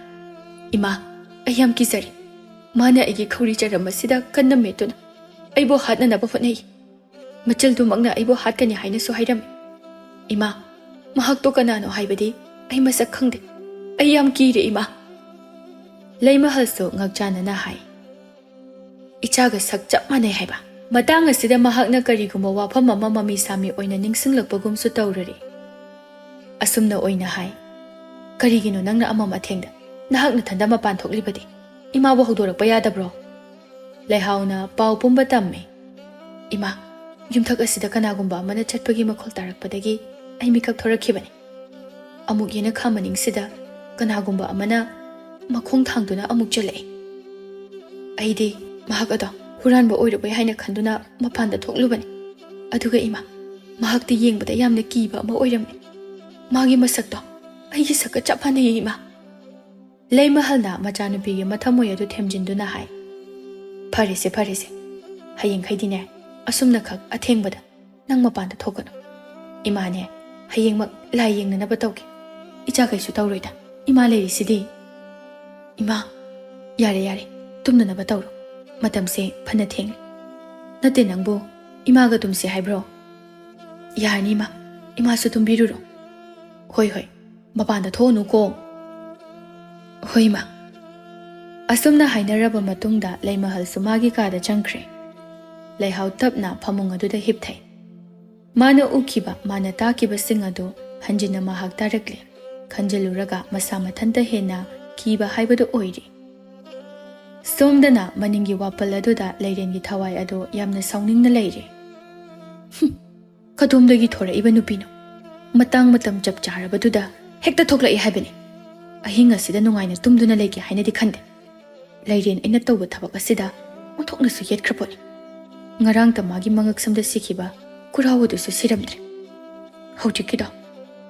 S1: Ima, ayam kisari. Mana igi khawri charamasida kanna metuna. Aibo hatna naba hotnai. Machal du magna aibo hatkani haina so hairami. Ima, mahak to kanano haibadi. Ay masak khangde. Ayam kire ima. Leimahal so ngakchana na hai. Ichaga sak chap manay haiba. Matang asida mahak na karigumba wafam mama mami sami oina ningsinglakpagum su tawrari. Asumna oina hai. Karigino nangna ama mathengda. Nahak na thanda mapan thoklibadi. Ima bo hawdorakpa yadabro. Leihauna pau pumba tamme. Ima, yumthak asida kanagumba amana chatpagi makhol tarakpadagi ay mikak thorakhibani. Amuk yena khamaning sida kanagumba amana ꯃꯈꯣꯡ ꯊꯥꯡꯗꯨꯅ ꯑꯃꯨꯛ ꯆꯠꯂꯛꯏ ꯑꯩꯗꯤ ꯃꯍꯥꯛ ꯑꯗꯣ ꯍꯨꯔꯥꯟꯕ ꯑꯣꯏꯔꯕꯣꯏ ꯍꯥꯏꯅ ꯈꯟꯗꯨꯅ ꯃꯄꯥꯟꯗ ꯊꯣꯛꯂꯨꯕꯅꯤ ꯑꯗꯨꯒ ꯏꯃꯥ ꯃꯍꯥꯛꯇꯤ ꯌꯦꯡꯕꯗ ꯌꯥꯝꯅ ꯀꯤꯕ ꯑꯃ ꯑꯣꯏꯔꯝꯃꯤ ꯃꯥꯒꯤ ꯃꯁꯛꯇꯣ ꯑꯩꯒꯤ ꯁꯛꯀ ꯆꯞ ꯃꯥꯟꯅꯩ ꯏꯃꯥ ꯂꯩꯃꯍꯜꯅ ꯃꯆꯥꯅꯨꯄꯤꯒꯤ ꯃꯊꯃꯣꯏ ꯑꯗꯨ ꯊꯦꯝꯖꯤꯟꯗꯨꯅ ꯍꯥꯏ ꯐꯔꯦꯁꯦ ꯍꯌꯦꯡꯈꯩꯗꯤꯅꯦ ꯑꯁꯨꯝꯅꯈꯛ ꯑꯊꯦꯡꯕꯗ ꯅꯪ ꯃꯄꯥꯟꯗ ꯊꯣꯛꯀꯅꯨ ꯏꯃꯥꯅꯦ ꯍꯌꯦꯡꯃꯛ ꯂꯥꯏ ꯌꯦꯡꯅꯅꯕ ꯇꯧꯒꯦ ꯏꯆꯥ ꯀꯩꯁꯨ ꯇꯧꯔꯣꯏꯗ ꯏꯃꯥ ꯂꯩꯔꯤꯁꯤꯗꯤ ꯏꯃꯥ ꯌꯥꯔꯦ ꯇꯨꯝꯅꯅꯕ ꯇꯧꯔꯣ ꯃꯇꯝꯁꯦ ꯐꯅ ꯊꯦꯡꯂꯦ ꯅꯠꯇꯦ ꯅꯪꯕꯨ ꯏꯃꯥꯒ ꯇꯨꯝꯁꯦ ꯍꯥꯏꯕ꯭ꯔꯣ ꯌꯥꯔꯅꯤ ꯏꯃꯥꯁꯨ ꯇꯨꯝꯕꯤꯔꯨꯔꯣ ꯍꯣꯏ ꯃꯄꯥꯟꯗ ꯊꯣꯛꯎꯅꯨꯀꯣ ꯍꯣꯏ ꯏꯃꯥ ꯑꯁꯨꯝꯅ ꯍꯥꯏꯅꯔꯕ ꯃꯇꯨꯡꯗ ꯂꯩꯃꯍꯜꯁꯨ ꯃꯥꯒꯤ ꯀꯥꯗ ꯆꯪꯈ꯭ꯔꯦ ꯂꯩꯍꯥꯎ ꯇꯞꯅ ꯐꯃꯨꯡ ꯑꯗꯨꯗ ꯍꯤꯞꯊꯩ ꯃꯥꯅ ꯎꯈꯤꯕ ꯃꯥꯅ ꯇꯥꯈꯤꯕꯁꯤꯡ ꯑꯗꯨ ꯍꯟꯖꯤꯟꯅ ꯃꯍꯥꯛ ꯇꯥꯔꯛꯂꯦ ꯈꯟꯖꯤꯜꯂꯨꯔꯒ ꯃꯁꯥ ꯃꯊꯟꯇ ꯍꯦꯟꯅ ꯀꯤꯕ ꯍꯥꯏꯕꯗꯨ ꯑꯣꯏꯔꯤ ꯁꯣꯝꯗꯅ ꯃꯅꯤꯡꯒꯤ ꯋꯥꯄꯜ ꯑꯗꯨꯗ ꯂꯩꯔꯦꯟꯒꯤ ꯊꯋꯥꯏ ꯑꯗꯨ ꯌꯥꯝꯅ ꯁꯥꯎꯅꯤꯡꯅ ꯂꯩꯔꯤ ꯀꯗꯣꯝꯗꯒꯤ ꯊꯣꯔꯛꯏꯕ ꯅꯨꯄꯤꯅꯣ ꯃꯇꯥꯡ ꯃꯇꯝ ꯆꯞ ꯆꯥꯔꯕꯗꯨꯗ ꯍꯦꯛꯇ ꯊꯣꯛꯂꯛꯏ ꯍꯥꯏꯕꯅꯤ ꯑꯍꯤꯡ ꯑꯁꯤꯗ ꯅꯨꯡꯉꯥꯏꯅ ꯇꯨꯝꯗꯨꯅ ꯂꯩꯒꯦ ꯍꯥꯏꯅꯗꯤ ꯈꯟꯗꯦ ꯂꯩꯔꯦꯟ ꯑꯩꯅ ꯇꯧꯕ ꯊꯕꯛ ꯑꯁꯤꯗ ꯑꯣꯟꯊꯣꯛꯅꯁꯨ ꯌꯦꯠꯈ꯭ꯔꯄꯣꯠꯅꯤ ꯉꯔꯥꯡꯇ ꯃꯥꯒꯤ ꯃꯉꯛꯁꯝꯗ ꯁꯤꯈꯤꯕ ꯈꯨꯔꯥꯎ ꯑꯗꯨꯁꯨ ꯁꯤꯔꯝꯗ꯭ꯔꯦ ꯍꯧꯖꯤꯛꯀꯤꯗꯣ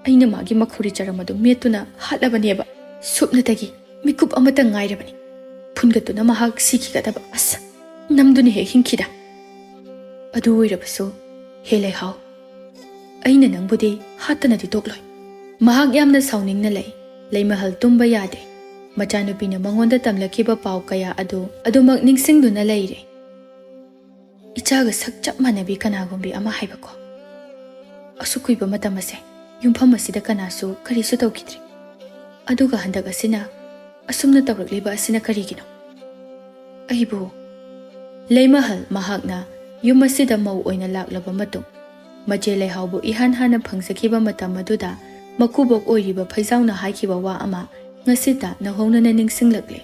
S1: ꯑꯩꯅ ꯃꯥꯒꯤ ꯃꯈꯧꯔꯤ ꯆꯔꯝ ꯑꯗꯨ ꯃꯦꯠꯇꯨꯅ ꯍꯥꯠꯂꯕꯅꯦꯕ ꯁꯨꯞꯅꯇꯒꯤ ꯃꯤꯀꯨꯞ ꯑꯃꯇ ꯉꯥꯏꯔꯕꯅꯤ ꯐꯨꯟꯒꯠꯇꯨꯅ ꯃꯍꯥꯛ ꯁꯤꯈꯤꯒꯗꯕ ꯑꯁ ꯅꯝꯗꯨꯅ ꯍꯦꯛ ꯍꯤꯡꯈꯤꯗ ꯑꯗꯨ ꯑꯣꯏꯔꯕꯁꯨ ꯍꯦ ꯂꯩꯍꯥꯎ ꯑꯩꯅ ꯅꯪꯕꯨꯗꯤ ꯍꯥꯠꯇꯅꯗꯤ ꯇꯣꯛꯂꯣꯏ ꯃꯍꯥꯛ ꯌꯥꯝꯅ ꯁꯥꯎꯅꯤꯡꯅ ꯂꯩ ꯂꯩꯃꯍꯜ ꯇꯨꯝꯕ ꯌꯥꯗꯦ ꯃꯆꯥꯅꯨꯄꯤꯅ ꯃꯉꯣꯟꯗ ꯇꯝꯂꯛꯈꯤꯕ ꯄꯥꯎ ꯀꯌꯥ ꯑꯗꯨ ꯑꯗꯨꯃꯛ ꯅꯤꯡꯁꯤꯡꯗꯨꯅ ꯂꯩꯔꯦ ꯏꯆꯥꯒ ꯁꯛ ꯆꯞ ꯃꯥꯟꯅꯕꯤ ꯀꯅꯥꯒꯨꯝꯕꯤ ꯑꯃ ꯍꯥꯏꯕꯀꯣ ꯑꯁꯨꯛ ꯀꯨꯏꯕ ꯃꯇꯝ ꯑꯁꯦ ꯌꯨꯝꯐꯝ ꯑꯁꯤꯗ ꯀꯅꯥꯁꯨ ꯀꯔꯤꯁꯨ ꯇꯧꯈꯤꯗ꯭ꯔꯤ ꯑꯗꯨꯒ ꯍꯟꯗꯛ ꯑꯁꯤꯅ ꯑꯁꯨꯝꯅ ꯇꯧꯔꯛꯂꯤꯕ ꯑꯁꯤꯅ ꯀꯔꯤꯒꯤꯅꯣ ꯑꯩꯕꯨ ꯂꯩꯃꯍꯜ ꯃꯍꯥꯛꯅ ꯌꯨꯝ ꯑꯁꯤꯗ ꯃꯧ ꯑꯣꯏꯅ ꯂꯥꯛꯂꯕ ꯃꯇꯨꯡ ꯃꯆꯦ ꯂꯩꯍꯥꯎꯕꯨ ꯏꯍꯥꯟ ꯍꯥꯟꯅ ꯐꯪꯖꯈꯤꯕ ꯃꯇꯝ ꯑꯗꯨꯗ ꯃꯀꯨꯕꯣꯛ ꯑꯣꯏꯔꯤꯕ ꯐꯩꯖꯥꯎꯅ ꯍꯥꯏꯈꯤꯕ ꯋꯥ ꯑꯃ ꯉꯁꯤꯇ ꯅꯧꯍꯧꯅꯅ ꯅꯤꯡꯁꯤꯡꯂꯛꯂꯦ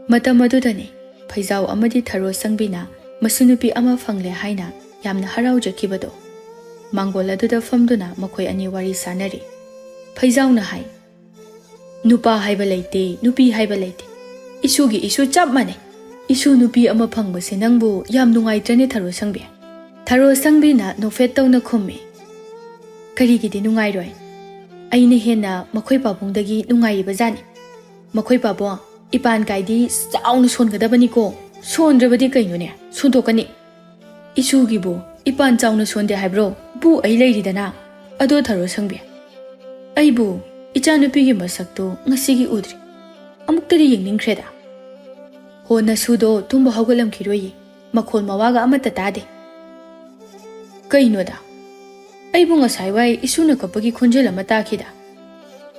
S1: ꯃꯇꯝ ꯑꯗꯨꯗꯅꯤ ꯐꯩꯖꯥꯎ ꯑꯃꯗꯤ ꯊꯔꯣ ꯁꯪꯕꯤꯅ ꯃꯁꯨꯅꯨꯄꯤ ꯑꯃ ꯐꯪꯂꯦ ꯍꯥꯏꯅ ꯌꯥꯝꯅ ꯍꯔꯥꯎꯖꯈꯤꯕꯗꯣ ꯃꯥꯡꯒꯣꯜ ꯑꯗꯨꯗ ꯐꯝꯗꯨꯅ ꯃꯈꯣꯏ ꯑꯅꯤ ꯋꯥꯔꯤ ꯁꯥꯟꯅꯔꯤ ꯐꯩꯖꯥꯎꯅ ꯍꯥꯏ ꯅꯨꯄꯥ ꯍꯥꯏꯕ ꯂꯩꯇꯦ ꯅꯨꯄꯤ ꯍꯥꯏꯕ ꯂꯩꯇꯦ ꯏꯁꯨꯒꯤ ꯏꯁꯨ ꯆꯞ ꯃꯥꯟꯅꯩ ꯏꯁꯨ ꯅꯨꯄꯤ ꯑꯃ ꯐꯪꯕꯁꯦ ꯅꯪꯕꯨ ꯌꯥꯝ ꯅꯨꯡꯉꯥꯏꯇ꯭ꯔꯅꯦ ꯊꯔꯣ ꯁꯪꯕꯤ ꯊꯔꯣ ꯁꯪꯕꯤꯅ ꯅꯣꯛꯐꯦꯠ ꯇꯧꯅ ꯈꯨꯝꯃꯤ ꯀꯔꯤꯒꯤꯗꯤ ꯅꯨꯡꯉꯥꯏꯔꯣꯏ ꯑꯩꯅ ꯍꯦꯟꯅ ꯃꯈꯣꯏ ꯄꯥꯕꯨꯡꯗꯒꯤ ꯅꯨꯡꯉꯥꯏꯔꯤꯕ ꯖꯥꯠꯅꯤ ꯃꯈꯣꯏ ꯄꯥꯕꯨꯡ ꯏꯄꯥꯟ ꯀꯥꯏꯗꯤ ꯆꯥꯎꯅ ꯁꯣꯟꯒꯗꯕꯅꯤꯀꯣ ꯁꯣꯟꯗ꯭ꯔꯕꯗꯤ ꯀꯩꯅꯣꯅꯦ ꯁꯣꯟꯗꯣꯛꯀꯅꯤ ꯏꯁꯨꯒꯤꯕꯨ ꯏꯄꯥꯟ ꯆꯥꯎꯅ ꯁꯣꯟꯗꯦ ꯍꯥꯏꯕ꯭ꯔꯣ ꯕꯨ ꯑꯩ ꯂꯩꯔꯤꯗꯅ ꯑꯗꯣ ꯊꯔꯣ ꯁꯪꯕꯤ ꯑꯩꯕꯨ ꯏꯆꯥꯅꯨꯄꯤꯒꯤ ꯃꯁꯛꯇꯣ ꯉꯁꯤꯒꯤ ꯎꯗ꯭ꯔꯤ ꯑꯃꯨꯛꯇꯗꯤ ꯌꯦꯡꯅꯤꯡꯈ꯭ꯔꯦꯗ ꯍꯣ ꯅꯁꯨꯗꯣ ꯇꯨꯝꯕ ꯍꯧꯒꯠꯂꯝꯈꯤꯔꯣꯏꯌꯦ ꯃꯈꯣꯜ ꯃꯋꯥꯒ ꯑꯃꯠꯇ ꯇꯥꯗꯦ ꯀꯩꯅꯣꯗ ꯑꯩꯕꯨ ꯉꯁꯥꯏꯋꯥꯏ ꯏꯁꯨꯅ ꯀꯞꯄꯒꯤ ꯈꯣꯟꯖꯦꯜ ꯑꯃ ꯇꯥꯈꯤꯗ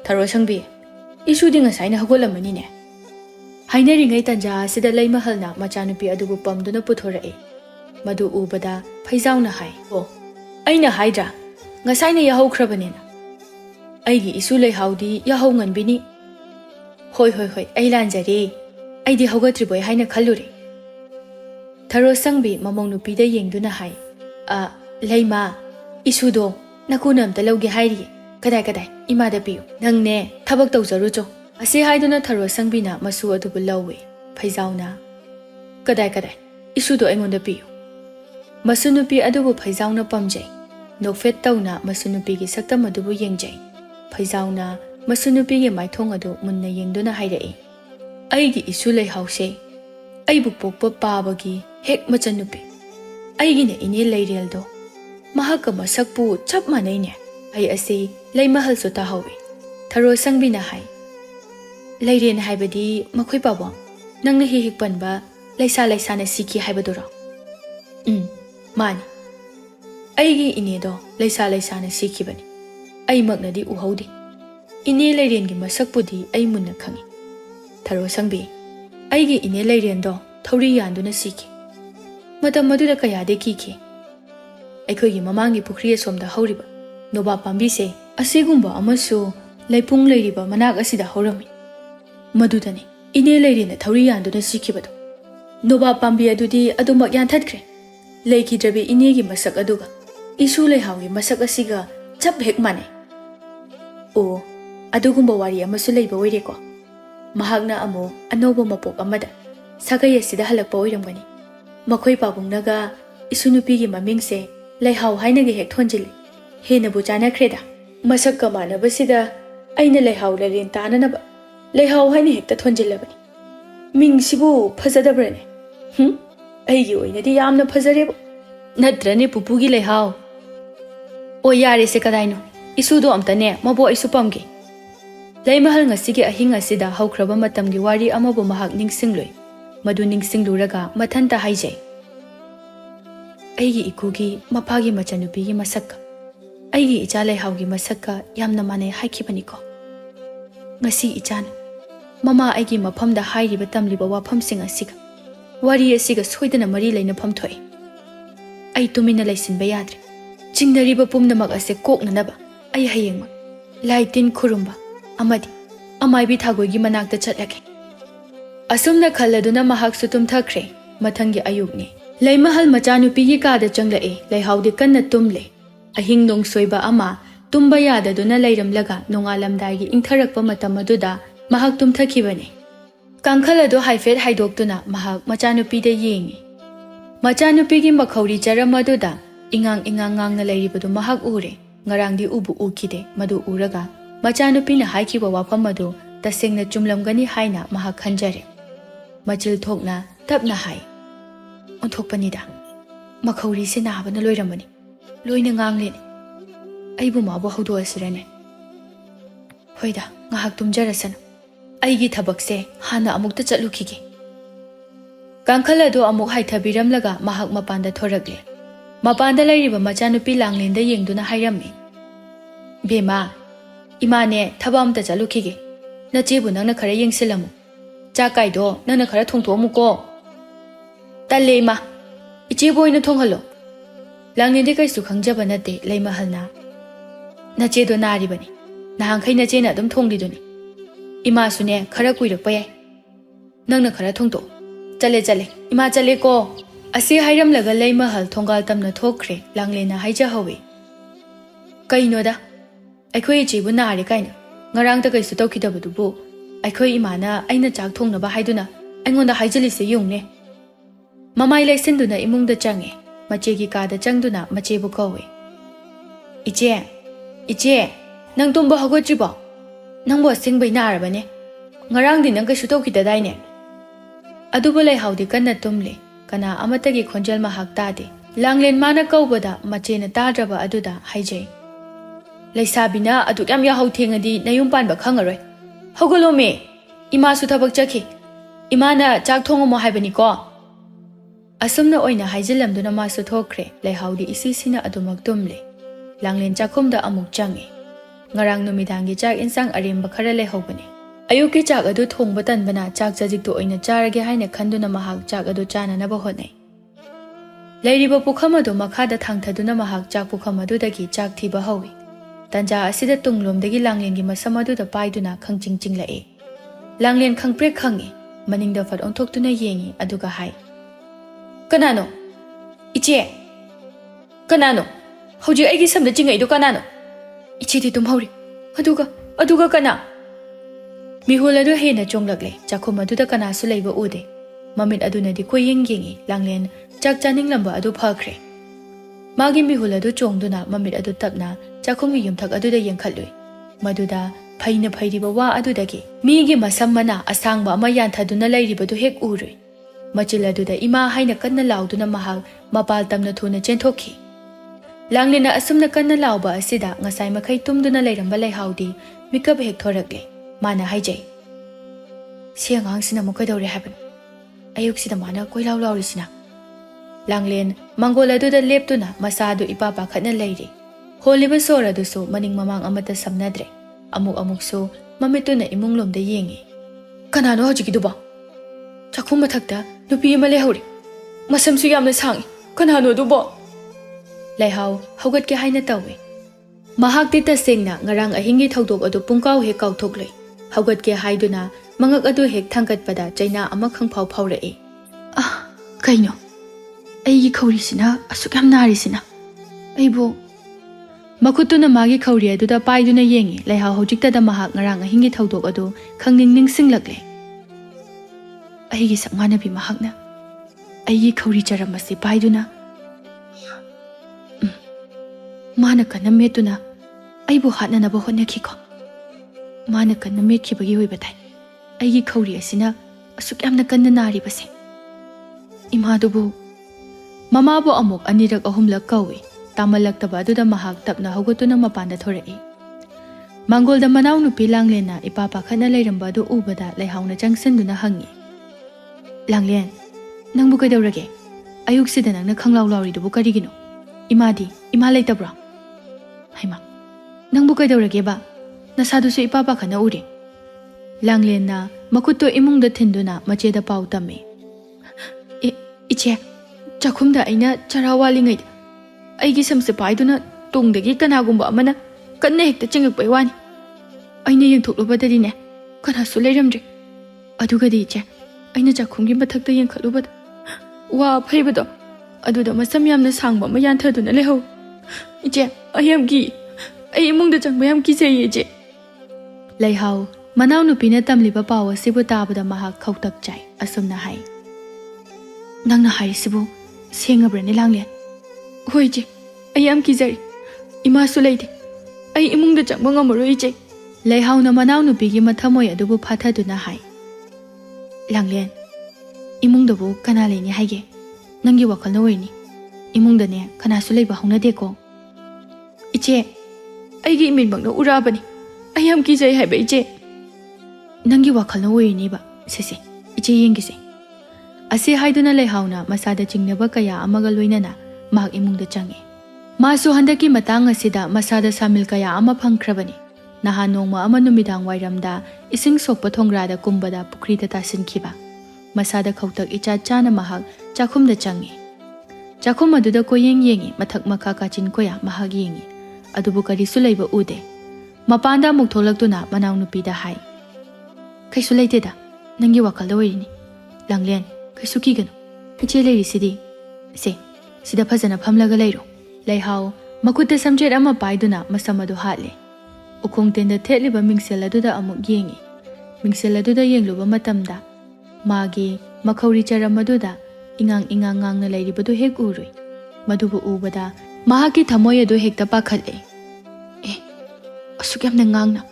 S1: ꯊꯔꯣ ꯁꯪꯕꯤ ꯏꯁꯨꯗꯤ ꯉꯁꯥꯏꯅ ꯍꯧꯒꯠꯂꯝꯃꯅꯤꯅꯦ ꯍꯥꯏꯅꯔꯤꯉꯩ ꯇꯟꯖꯥ ꯑꯁꯤꯗ ꯂꯩꯃꯍꯜꯅ ꯃꯆꯥꯅꯨꯄꯤ ꯑꯗꯨꯕꯨ ꯄꯝꯗꯨꯅ ꯄꯨꯊꯣꯔꯛꯏ ꯃꯗꯨ ꯎꯕꯗ ꯐꯩꯖꯥꯎꯅ ꯍꯥꯏ ꯑꯣ ꯑꯩꯅ ꯍꯥꯏꯗ꯭ꯔꯥ ꯉꯁꯥꯏꯅ ꯌꯥꯍꯧꯈ꯭ꯔꯕꯅꯦꯅ ꯑꯩꯒꯤ ꯏꯁꯨ ꯂꯩꯍꯥꯎꯗꯤ ꯌꯥꯍꯧ ꯉꯟꯕꯤꯅꯤ ꯍꯣꯏ ꯑꯩ ꯂꯥꯟꯖꯔꯦ ꯑꯩꯗꯤ ꯍꯧꯒꯠꯇ꯭ꯔꯤꯕꯣꯏ ꯍꯥꯏꯅ ꯈꯜꯂꯨꯔꯦ ꯊꯔꯣ ꯁꯪꯕꯤ ꯃꯃꯧ ꯅꯨꯄꯤꯗ ꯌꯦꯡꯗꯨꯅ ꯍꯥꯏ ꯂꯩꯃ ꯏꯁꯨꯗꯣ ꯅꯀꯨꯅ ꯑꯝꯇ ꯂꯧꯒꯦ ꯍꯥꯏꯔꯤꯌꯦ ꯀꯗꯥꯏ ꯏꯃꯥꯗ ꯄꯤꯌꯨ ꯅꯪꯅꯦ ꯊꯕꯛ ꯇꯧꯖꯔꯨꯆꯣ ꯑꯁꯤ ꯍꯥꯏꯗꯨꯅ ꯊꯔꯣ ꯁꯪꯕꯤꯅ ꯃꯁꯨ ꯑꯗꯨꯕꯨ ꯂꯧꯋꯤ ꯐꯩꯖꯥꯎꯅ ꯀꯗꯥꯏ ꯏꯁꯨꯗꯣ ꯑꯩꯉꯣꯟꯗ ꯄꯤꯌꯨ ꯃꯁꯨ ꯅꯨꯄꯤ ꯑꯗꯨꯕꯨ ꯐꯩꯖꯥꯎꯅ ꯄꯥꯝꯖꯩ ꯅꯣꯛꯐꯦꯠ ꯇꯧꯅ ꯃꯁꯨ ꯅꯨꯄꯤꯒꯤ ꯁꯛꯇꯝ ꯑꯗꯨꯕꯨ ꯌꯦꯡꯖꯩ ꯐꯩꯖꯥꯎꯅ ꯃꯁꯨ ꯅꯨꯄꯤꯒꯤ ꯃꯥꯏꯊꯣꯡ ꯑꯗꯨ ꯃꯨꯟꯅ ꯌꯦꯡꯗꯨꯅ ꯍꯥꯏꯔꯛꯏ ꯑꯩꯒꯤ ꯏꯁꯨ ꯂꯩꯍꯥꯎꯁꯦ ꯑꯩꯕꯨ ꯄꯣꯛꯄ ꯄꯥꯕꯒꯤ ꯍꯦꯛ ꯃꯆꯟꯅꯨꯄꯤ ꯑꯩꯒꯤꯅ ꯏꯅꯦ ꯂꯩꯔꯦꯜꯗꯣ ꯃꯍꯥꯛꯀ ꯃꯁꯛꯄꯨ ꯆꯞ ꯃꯥꯟꯅꯩꯅꯦ ꯑꯩ ꯑꯁꯤ ꯂꯩꯃꯍꯜꯁꯨ ꯇꯥꯍꯧꯏ ꯊꯔꯣ ꯁꯪꯕꯤꯅ ꯍꯥꯏ ꯂꯩꯔꯦꯟ ꯍꯥꯏꯕꯗꯤ ꯃꯈꯣꯏ ꯄꯥꯕꯨꯡ ꯅꯪꯅ ꯍꯦꯛ ꯄꯟꯕ ꯂꯩꯁꯥꯅ ꯁꯤꯈꯤ ꯍꯥꯏꯕꯗꯨꯔꯣ ꯃꯥꯅꯤ ꯑꯩꯒꯤ ꯏꯅꯦꯗꯣ ꯂꯩꯁꯥꯅ ꯁꯤꯈꯤꯕꯅꯤ ꯑꯩꯃꯛꯅꯗꯤ ꯎꯍꯧꯗꯦ ꯏꯅꯦ ꯂꯩꯔꯦꯟꯒꯤ ꯃꯁꯛꯄꯨꯗꯤ ꯑꯩ ꯃꯨꯟꯅ ꯈꯪꯏ ꯊꯔꯣ ꯁꯪꯕꯤ ꯑꯩꯒꯤ ꯏꯅꯦ ꯂꯩꯔꯦꯟꯗꯣ ꯊꯧꯔꯤ ꯌꯥꯟꯗꯨꯅ ꯁꯤꯈꯤ ꯃꯇꯝ ꯑꯗꯨꯗ ꯀꯌꯥꯗꯤ ꯀꯤꯈꯤ ꯑꯩꯈꯣꯏꯒꯤ ꯃꯃꯥꯡꯒꯤ ꯄꯨꯈ꯭ꯔꯤ ꯑꯁꯣꯝꯗ ꯍꯧꯔꯤꯕ ꯅꯣꯕꯥꯞ ꯄꯥꯝꯕꯤꯁꯦ ꯑꯁꯤꯒꯨꯝꯕ ꯑꯃꯁꯨ ꯂꯩꯄꯨꯡ ꯂꯩꯔꯤꯕ ꯃꯅꯥꯛ ꯑꯁꯤꯗ ꯍꯧꯔꯝꯃꯤ ꯃꯗꯨꯗꯅꯤ ꯏꯅꯦ ꯂꯩꯔꯦꯟꯅ ꯊꯧꯔꯤ ꯌꯥꯟꯗꯨꯅ ꯁꯤꯈꯤꯕꯗꯣ ꯅꯣꯕꯥꯞ ꯄꯥꯝꯕꯤ ꯑꯗꯨꯗꯤ ꯑꯗꯨꯃꯛ ꯌꯥꯟꯊꯠꯈ꯭ꯔꯦ ꯂꯩꯈꯤꯗ꯭ꯔꯕꯤ ꯏꯅꯦꯒꯤ ꯃꯁꯛ ꯑꯗꯨꯒ ꯏꯁꯨ ꯂꯩꯍꯥꯎꯒꯤ ꯃꯁꯛ ꯑꯁꯤꯒ ꯆꯞ ꯍꯦꯛ ꯃꯥꯟꯅꯩ ꯑꯣ ꯑꯗꯨꯒꯨꯝꯕ ꯋꯥꯔꯤ ꯑꯃꯁꯨ ꯂꯩꯕ ꯑꯣꯏꯔꯦꯀꯣ Mahakna amo anoba mapok amada sagai asida halakpa oiramgani. Makhoi pabungnaga isunupigi mamingse Leihao hainagi hek thonjili. Hena bu chanakreda. Masak ka manabasida aina Leihao-Leiren tananaba Leihao haina hekta thonjilabani. Mingsibu phajadabrane. Aigi oinadi yamna phajarebo. Nadrane pupugi Leihao. O yare se kadaino. Isudo amtane mabo isu pamgi. Leimahal ngasigi ahing asida haukraba matamgi wari amabu mahak ningsingloi. Madu ningsingluraga mathanta haijai. Aigi ikugi mapagi machanupigi masakka. Aigi icha Leihao-gi masakka yamna mane haikibaniko. Ngasi ichana mama aigi maphamda hairiba tamliba wafamsing asiga wari asiga soidana mari leina phamthoi. Ai tumina laisinba yadre. Chingnariba pumnamak ase koknanaba ai hayengma laitin khurumba amadi amaibi thagoigi manakta chatlake. Asumna khalladuna mahaksu tumthakre. Mathangi ayukni Leimahal machanupigi kada changlae Leihao-di kanna tumle. Ahing nong soiba ama tumba yadaduna leiramlaga nongalamdaigi ingtharakpa matam aduda mahak tumthakibane. Kangkhalado haifet haidoktuna mahak machanupida yengi. Machanupigi makhauri charamaduda ingang ngangna leiribadu mahak ure. Ngarangdi ubu ukide madu uraga machanupina haikiba wafam adu tasengna chumlamgani haina mahak khanjare. Machil thokna tapna hai. Onthokpanida makhauri se nabana loiramani. Loina nganglene. Aibu mabu haudo asirane. Hoida ngahak tumjarasana. Aigi thabakse hana amukta chatlukige. Kangkhalado amuk haithabiramlaga mahak mapanda thoragle. Mapanda lairiba machanupi langlenda yengduna hairammi. Bema imane thabamta chalukige. Nachebu nangna khara yengsilamu. Chakaido nangna khara thongthomuko. Talle ma ichebo oina thonghalo. Langlende kaisu khangjaba nate Leimahalna. Nachedo naribani. Nahangkhai nachena adum thongliduni. Ima sune khara kuirakpa yai. Nangna khara thongto. Chale ima chale ko. Asi hairamlaga Leimahal thongal tamna thokre langlena haija hawe. Kainoda aikhoi ichebu nari kaina. Ngarangta kaisu tawkidabadubu aikhoi imana aina chak thongnaba haiduna aingonda haijalise yungne. Mamai laisinduna imungda change. Machegi kada changduna machebu kawe. Iche, nang tumba hagotribo. Nangbo singbai narabane. Ngarangdi nang kaisu tawkidadaine. Adubu Leihao-di kanna tumle. Kana amatagi khonjal mahak tade. Langlen mana kaubada machena tadraba aduda haijai. Leisabina aduk yam yahau thengadi nayum panba khangaroi. Hogolome. Ima su thabak chakhi. Imana chak thongomo haibani ko. Asumna oina haijilamduna masu thokre Leihao-di isisina adumak tumle. Langlen chakhumda amuk change. Ngarang numidangi chak insang arimba khara leihobane. Ayuki chak adu thongba tanbana chak jajiktu oina charage haina khanduna mahak chak adu chananaba hotnai. Leiriba pukham adu makhada thangthaduna mahak chak pukham adudagi chak thiba hawi. Tanja asida tunglomdagi langlengi masam aduda paiduna khangchinglae. Langlen khangprek khangi maningda fat onthoktuna yengi aduga hai. Kanano? Iche? Kanano? Hauji aigi samda chingaidu kanano? Iche di tumhauri. Aduga kana? Mihul adu hena chonglagle chakhum aduda kana su leiba ude. Mamit aduna di koyeng yengi langlen chak chaning lamba adu phakre. Magi mihul adu chongduna mamit adu tapna chakhum gi yumthak aduda yengkhatlui. Maduda phaina phairiba wa adudagi migi masam mana asangba ama yanthaduna leiribadu hek urui. Machil aduda ima haina kanna lauduna mahak mapal tamna thuna chenthokhi. Langlena asumna kanna lauba asida ngasai makhai tumduna leiramba Leihao-di mikap hek thorakle. Mana haijai. Siangang sina mukadawre haban. Ayuk sida mana koilaw laurisina. Langlen mangol aduda leptuna masadu ipapa khatna leiri. Holiba sora dusu maning mamang amata samnadre. Amuk so mamituna imunglomda yengi. Kanano hajikiduba? Chakhum mathakta nupi ama leihori. Masamsu yamna sangi. Kanano duba? Leihao haugatke haina tawe. Mahakti tasengna ngarang ahingi thaudok adu pungkaw he kautokloi. Haugatke haiduna mangak adu hek thangkatpada chaina ama khangphau phaurai. Kaino? Aigi khaurisina asuk yam narisina. Aibo Makutuna magi khawri aduda paiduna yengi Leihao hojiktada mahak ngarang ahingi thaudok adu khangning ningsinglakle. Aigi sakmanabi mahakna aigi khawri charamasi paiduna mana kana metuna aibu hatnanaba hotnakhiko. Mana kana metkibagi oibatai aigi khawri asina asuk yamna kanna naribase. Imadubu mamabu amuk anirak ahumlak kawi tamalaktaba aduda mahak tapna hogotuna mapanda thorai. Mangolda manaw nupi Langlen na ipapa khana leiramba adu ubada Leihauna changsinduna hangi. Langlen, nangbu kaidaurage? Ayuksida nangna khanglaw lawridubu karigino? Ima leitabra? Haima, nangbu kaidaurage ba? Nasadusu ipapa khana uri. Langlen na makutto imungda thinduna macheda pau tame. Iche, chakhumda aina charawalingay aigi samse paiduna tungdagi kanagumba amana kanna hekta chingakpai wani. Aina yengthoklubadadine kanasu leiramdre. Adugadi iche, aina chakhumgi mathakta yengkhalubada wa phaibado aduda masam yamna sangba ma yanthaduna leho. Iche, ayamgi ai imungda changba yam kisei iche. Leihao manaw nupina tamliba pawa sibu tabada mahak khautak chai asumna hai. Nangna haisibu sengabrani Langlen? Hoi je, ayam kizari. Ima sulaide. Ai imungda changba ngamaroi je. Leihao na manaw nupigi mathamoy adubu phathaduna hai. Langlen, imungda bu kana leini haige. Nangi wakal na oini. Imungda ne kana sulaiba hongna deko. Iche, aigi imin bangna urabani. Ayam kizai haiba iche. Nangi wakal na oini ba. Sese, iche yengise. Ase haiduna Leihauna masada chingnaba kaya amaga loinana mahak imungda change. Masu handaki matang asida masada samil kaya ama phangkhrabani. Naha nongma ama numidang wairamda ising sokpa thongrada kumbada pukrida tasinkiba. Masada khautak icha chana mahak chakhumda change. Chakhum aduda koyeng yengi mathak makha kachin koya mahak yengi. Adubu kari sulaiba ude. Mapanda muk tholaktuna manaw nupida hai. Kaisu leiteda nangi wakal da oirini. Langlen, kaisu kigano. Iche leiri sidi. Sida phajana phamlaga leiro. Leihao makutta samjet ama paiduna masamadu hatle. Ukong tenda thetliba mingsel aduda amuk yengi. Mingsel aduda yengluba matamda magi makhawri charamaduda ingang na leiribadu hek urui. Madubu ubada mahaki thamoy adu hekta pakhatle. Asuk yamna ngangna.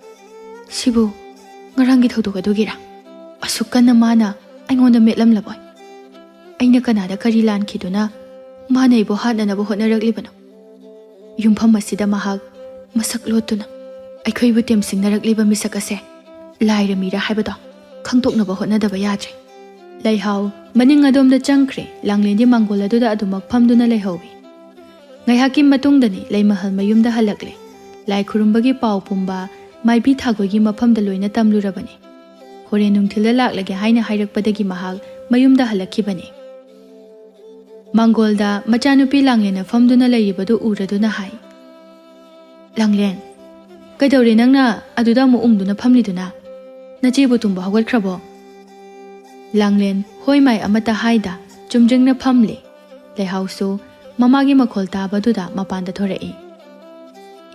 S1: Sibu ngarangi thodok adugira. Asuk kanna mana aingonda metlamlaboy. Aina kanada kari lankhiduna mana ibo hatnanaba hotnaraklibano. Yumpham asida mahak masak lotuna aikhaibu temsingnarakliba misak ase lairamira haibado khangtoknaba hotnadaba yadre. Leihao maning adomda changkhre Langlendi mangol aduda adumak phamduna leihowi. Ngaihaki matungdani leimahal mayumda halakle. Lai khurumbagi pau pumba maibi thagogi maphamda loina tamlurabani. Hore nungthilda laklage haina hairakpadagi mahak mayumda halakhibani. Mangolda machanupi Langlen famduna leiribadu uraduna hai. Langlen, kaidaure nangna aduda mu ungduna phamliduna nachebu tumba hawatkrabo. Langlen hoi mai amata haida chumjingna phamle. Leihao su mamagi makhol tabaduda mapanda thorai.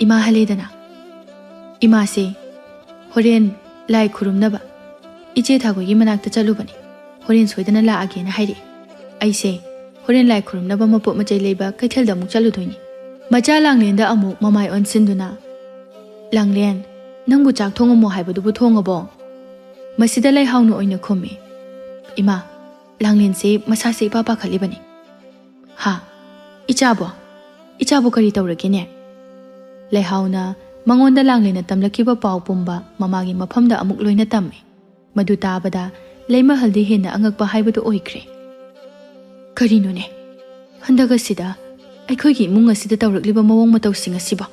S1: Ima haledana. Ima se horen lai khurumnaba iche thagogi manakta chalubani. Horen soidana la agena hairi. Aise horen lai khurumnaba mapot macai leiba kaithelda muk chaludoini. Macha Langlenda amuk mamai onsinduna. Langlen, nangbu chak thongamo haibadubu thongabo. Masida Leihau oina khumi. Ima, Langlen se masa se papa khalibani. Ha, ichabo kari tauragine. Leihau na mangonda Langlen tamlakiba pau pumba mamagi maphamda amuk loina tamme. Madu tabada leima haldi hena angakba haibadu oikre. Karino ne. Handaga sida aikhoi imung asida tawrakliba mawong matawsing asiba.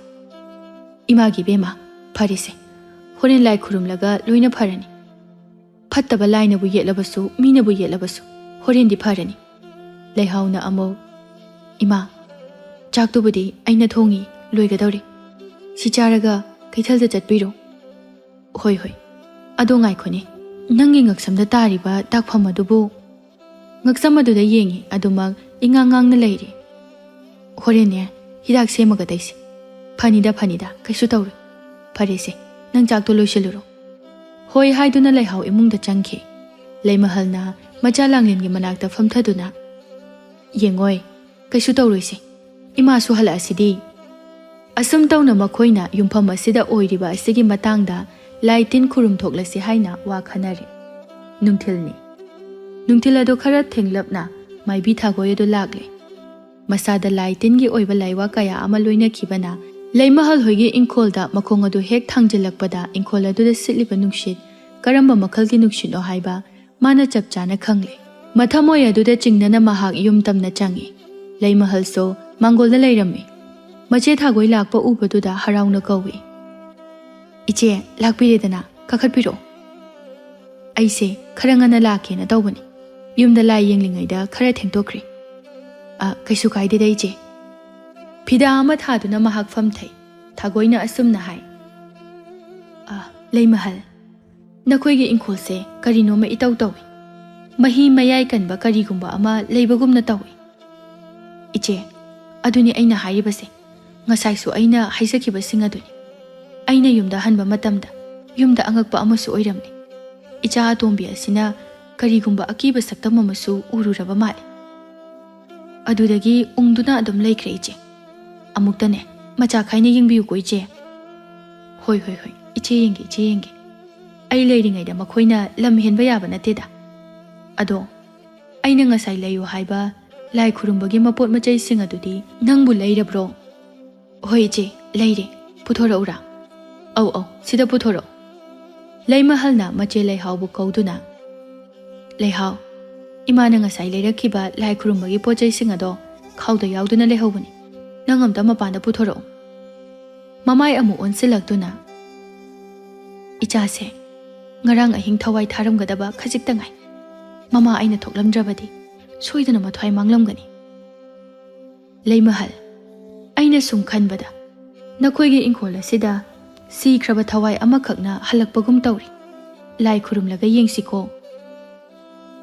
S1: Imagi bema pharise. Horen lai khurumlaga loina pharani. Phattaba laina bu yetlabasu mina bu yetlabasu. Horen di pharani. Leihau na amo. Ima chaktubudi aina thongi loigadawri. Si charaga kaithalda chatpiro. Hoi. Ado ngai khone. Nangi ngaksamda tariba takpham adubu. Ngaksam aduda yengi adumag ingangang na leiri. Horene hidak semaga daisi. ꯐꯅꯤꯗ ꯀꯩꯁꯨ ꯇꯧꯔꯣꯏ ꯐꯔꯦꯁꯦ ꯅꯪ ꯆꯥꯛꯇꯣ ꯂꯣꯏꯁꯤꯜꯂꯨꯔꯣ ꯍꯣꯏ ꯍꯥꯏꯗꯨꯅ ꯂꯩꯍꯥꯎ ꯏꯃꯨꯡꯗ ꯆꯪꯈꯤ ꯂꯩꯃꯍꯜꯅ ꯃꯆꯥ ꯂꯥꯡꯂꯦꯟꯒꯤ ꯃꯅꯥꯛꯇ ꯐꯝꯊꯗꯨꯅ ꯌꯦꯡꯉꯣꯏ ꯀꯩꯁꯨ ꯇꯧꯔꯣꯏꯁꯦ ꯏꯃꯥꯁꯨ ꯍꯜꯂꯛꯑꯁꯤꯗꯤ ꯑꯁꯨꯝ ꯇꯧꯅ ꯃꯈꯣꯏꯅ ꯌꯨꯝꯐꯝ ꯑꯁꯤꯗ ꯑꯣꯏꯔꯤꯕ ꯑꯁꯤꯒꯤ ꯃꯇꯥꯡꯗ ꯂꯥꯏ ꯇꯤꯟ ꯈꯨꯔꯨꯝ ꯊꯣꯛꯂꯁꯤ ꯍꯥꯏꯅ ꯋꯥ ꯈꯟꯅꯔꯦ ꯅꯨꯡꯊꯤꯜ ꯑꯗꯨ ꯈꯔ ꯊꯦꯡꯂꯞꯅ ꯃꯥꯏꯕꯤ ꯊꯥꯒꯣꯏ ꯑꯗꯨ ꯂꯥꯛꯂꯦ ꯃꯁꯥꯗ ꯂꯥꯏ ꯇꯤꯟꯒꯤ ꯑꯣꯏꯕ ꯂꯥꯏꯋꯥ ꯀꯌꯥ ꯑꯃ ꯂꯣꯏꯅꯈꯤꯕꯅ ꯂꯩꯃꯍꯜ ꯍꯣꯏꯒꯤ ꯏꯪꯈꯣꯜꯗ ꯃꯈꯣꯡ ꯑꯗꯨ ꯍꯦꯛ ꯊꯥꯡꯖꯤꯜꯂꯛꯄꯗ ꯏꯪꯈꯣꯜ ꯑꯗꯨꯗ ꯁꯤꯠꯂꯤꯕ ꯅꯨꯡꯁꯤꯠ ꯀꯔꯝꯕ ꯃꯈꯜꯒꯤ ꯅꯨꯡꯁꯤꯠꯅꯣ ꯍꯥꯏꯕ ꯃꯥꯅ ꯆꯞ ꯆꯥꯅ ꯈꯪꯂꯦ ꯃꯊꯃꯣꯏ ꯑꯗꯨꯗ ꯆꯤꯡꯅꯅ ꯃꯍꯥꯛ ꯌꯨꯝ ꯇꯝꯅ ꯆꯪꯉꯤ ꯂꯩꯃꯍꯜꯁꯨ ꯃꯥꯡꯒꯣꯜꯗ ꯂꯩꯔꯝꯃꯤ ꯃꯆꯦ ꯊꯥꯒꯣꯏ ꯂꯥꯛꯄ ꯎꯕꯗꯨꯗ ꯍꯔꯥꯎꯅ ꯀꯧꯏ ꯏꯆꯦ ꯂꯥꯛꯄꯤꯔꯦꯗꯅ ꯀꯥꯈꯠꯄꯤꯔꯛꯑꯣ ꯑꯩꯁꯦ ꯈꯔ ꯉꯟꯅ ꯂꯥꯛꯀꯦꯅ ꯇꯧꯕꯅꯤ ꯌꯨꯝꯗ ꯂꯥꯏ ꯌꯦꯡꯂꯤꯉꯩꯗ ꯈꯔ ꯊꯦꯡꯗꯣꯛꯈ꯭ꯔꯦ ꯀꯩꯁꯨ ꯀꯥꯏꯗꯦꯗ ꯏꯆꯦ ꯐꯤꯗꯥ ꯑꯃ ꯊꯥꯗꯨꯅ ꯃꯍꯥꯛ ꯐꯝꯊꯩ ꯊꯥꯒꯣꯏꯅ ꯑꯁꯨꯝꯅ ꯍꯥꯏ ꯂꯩꯃꯍꯜ ꯅꯈꯣꯏꯒꯤ ꯏꯪꯈꯣꯜꯁꯦ ꯀꯔꯤꯅꯣꯃ ꯏꯇꯧ ꯇꯧꯏ ꯃꯍꯤ ꯃꯌꯥꯏ ꯀꯟꯕ ꯀꯔꯤꯒꯨꯝꯕ ꯑꯃ ꯂꯩꯕꯒꯨꯝꯅ ꯇꯧꯏ ꯏꯆꯦ ꯑꯗꯨꯅꯤ ꯑꯩꯅ ꯍꯥꯏꯔꯤꯕꯁꯦ ꯉꯁꯥꯏꯁꯨ ꯑꯩꯅ ꯍꯥꯏꯖꯈꯤꯕꯁꯤꯡ ꯑꯗꯨꯅꯤ ꯑꯩꯅ ꯌꯨꯝꯗ ꯍꯟꯕ ꯃꯇꯝꯗ ꯌꯨꯝꯗ ꯑꯉꯛꯄ ꯑꯃꯁꯨ ꯑꯣꯏꯔꯝꯂꯦ ꯏꯆꯥ ꯑꯇꯣꯝꯕꯤ ꯑꯁꯤꯅ ꯀꯔꯤꯒꯨꯝꯕ ꯑꯀꯤꯕ ꯁꯛꯇꯝ ꯑꯃꯁꯨ ꯎꯔꯨꯔꯕ ꯃꯥꯜꯂꯤ ꯑꯗꯨꯗꯒꯤ ꯎꯪꯗꯨꯅ ꯑꯗꯨꯝ ꯂꯩꯈ꯭ꯔꯦ ꯏꯆꯦ ꯑꯃꯨꯛꯇꯅꯦ ꯃꯆꯥ ꯈꯥꯏꯅ ꯌꯦꯡꯕꯤꯌꯨꯀꯣ ꯏꯆꯦ ꯍꯣꯏ ꯏꯆꯦ ꯌꯦꯡꯒꯦ ꯑꯩ ꯂꯩꯔꯤꯉꯩꯗ ꯃꯈꯣꯏꯅ ꯂꯝ ꯍꯦꯟꯕ ꯌꯥꯕ ꯅꯠꯇꯦꯗ ꯑꯗꯣ ꯑꯩꯅ ꯉꯁꯥꯏ ꯂꯩꯌꯨ ꯍꯥꯏꯕ ꯂꯥꯏ ꯈꯨꯔꯨꯝꯕꯒꯤ ꯃꯄꯣꯠ ꯃꯆꯩꯁꯤꯡ ꯑꯗꯨꯗꯤ ꯅꯪꯕꯨ ꯂꯩꯔꯕ꯭ꯔꯣ ꯍꯣꯏ ꯏꯆꯦ ꯂꯩꯔꯦ ꯄꯨꯊꯣꯔꯛꯎꯔꯥ ꯑꯧ ꯁꯤꯗ ꯄꯨꯊꯣꯔꯛꯑꯣ ꯂꯩꯃꯍꯜꯅ ꯃꯆꯦ ꯂꯩꯍꯥꯎꯕꯨ ꯀꯧꯗꯨꯅ ꯂꯩꯍꯥꯎ ꯏꯃꯥꯅ ꯉꯁꯥꯏ ꯂꯩꯔꯛꯈꯤꯕ ꯂꯥꯏ ꯈꯨꯔꯨꯝꯕꯒꯤ ꯄꯣꯠ ꯆꯩꯁꯤꯡ ꯑꯗꯣ ꯈꯥꯎꯗ ꯌꯥꯎꯗꯨꯅ ꯂꯩꯍꯧꯕꯅꯤ ꯅꯪ ꯑꯝꯇ ꯃꯄꯥꯟꯗ ꯄꯨꯊꯣꯔꯛꯑꯣ ꯃꯃꯥꯏ ꯑꯃꯨꯛ ꯑꯣꯟꯁꯤꯜꯂꯛꯇꯨꯅ ꯏꯆꯥꯁꯦ ꯉꯔꯥꯡ ꯑꯍꯤꯡ ꯊꯋꯥꯏ ꯊꯥꯔꯝꯒꯗꯕ ꯈꯖꯤꯛꯇ ꯉꯥꯏ ꯃꯃꯥ ꯑꯩꯅ ꯊꯣꯛꯂꯝꯗ꯭ꯔꯕꯗꯤ ꯁꯣꯏꯗꯅ ꯃꯊ꯭ꯋꯥꯏ ꯃꯥꯡꯂꯝꯒꯅꯤ ꯂꯩꯃꯍꯜ ꯑꯩꯅ ꯁꯨꯝ ꯈꯟꯕꯗ ꯅꯈꯣꯏꯒꯤ ꯏꯪꯈꯣꯜ ꯑꯁꯤꯗ ꯁꯤꯈ꯭ꯔꯕ ꯊꯋꯥꯏ ꯑꯃꯈꯛꯅ ꯍꯜꯂꯛꯄꯒꯨꯝ ꯇꯧꯔꯤ ꯂꯥꯏ ꯈꯨꯔꯨꯝꯂꯒ ꯌꯦꯡꯁꯤꯀꯣ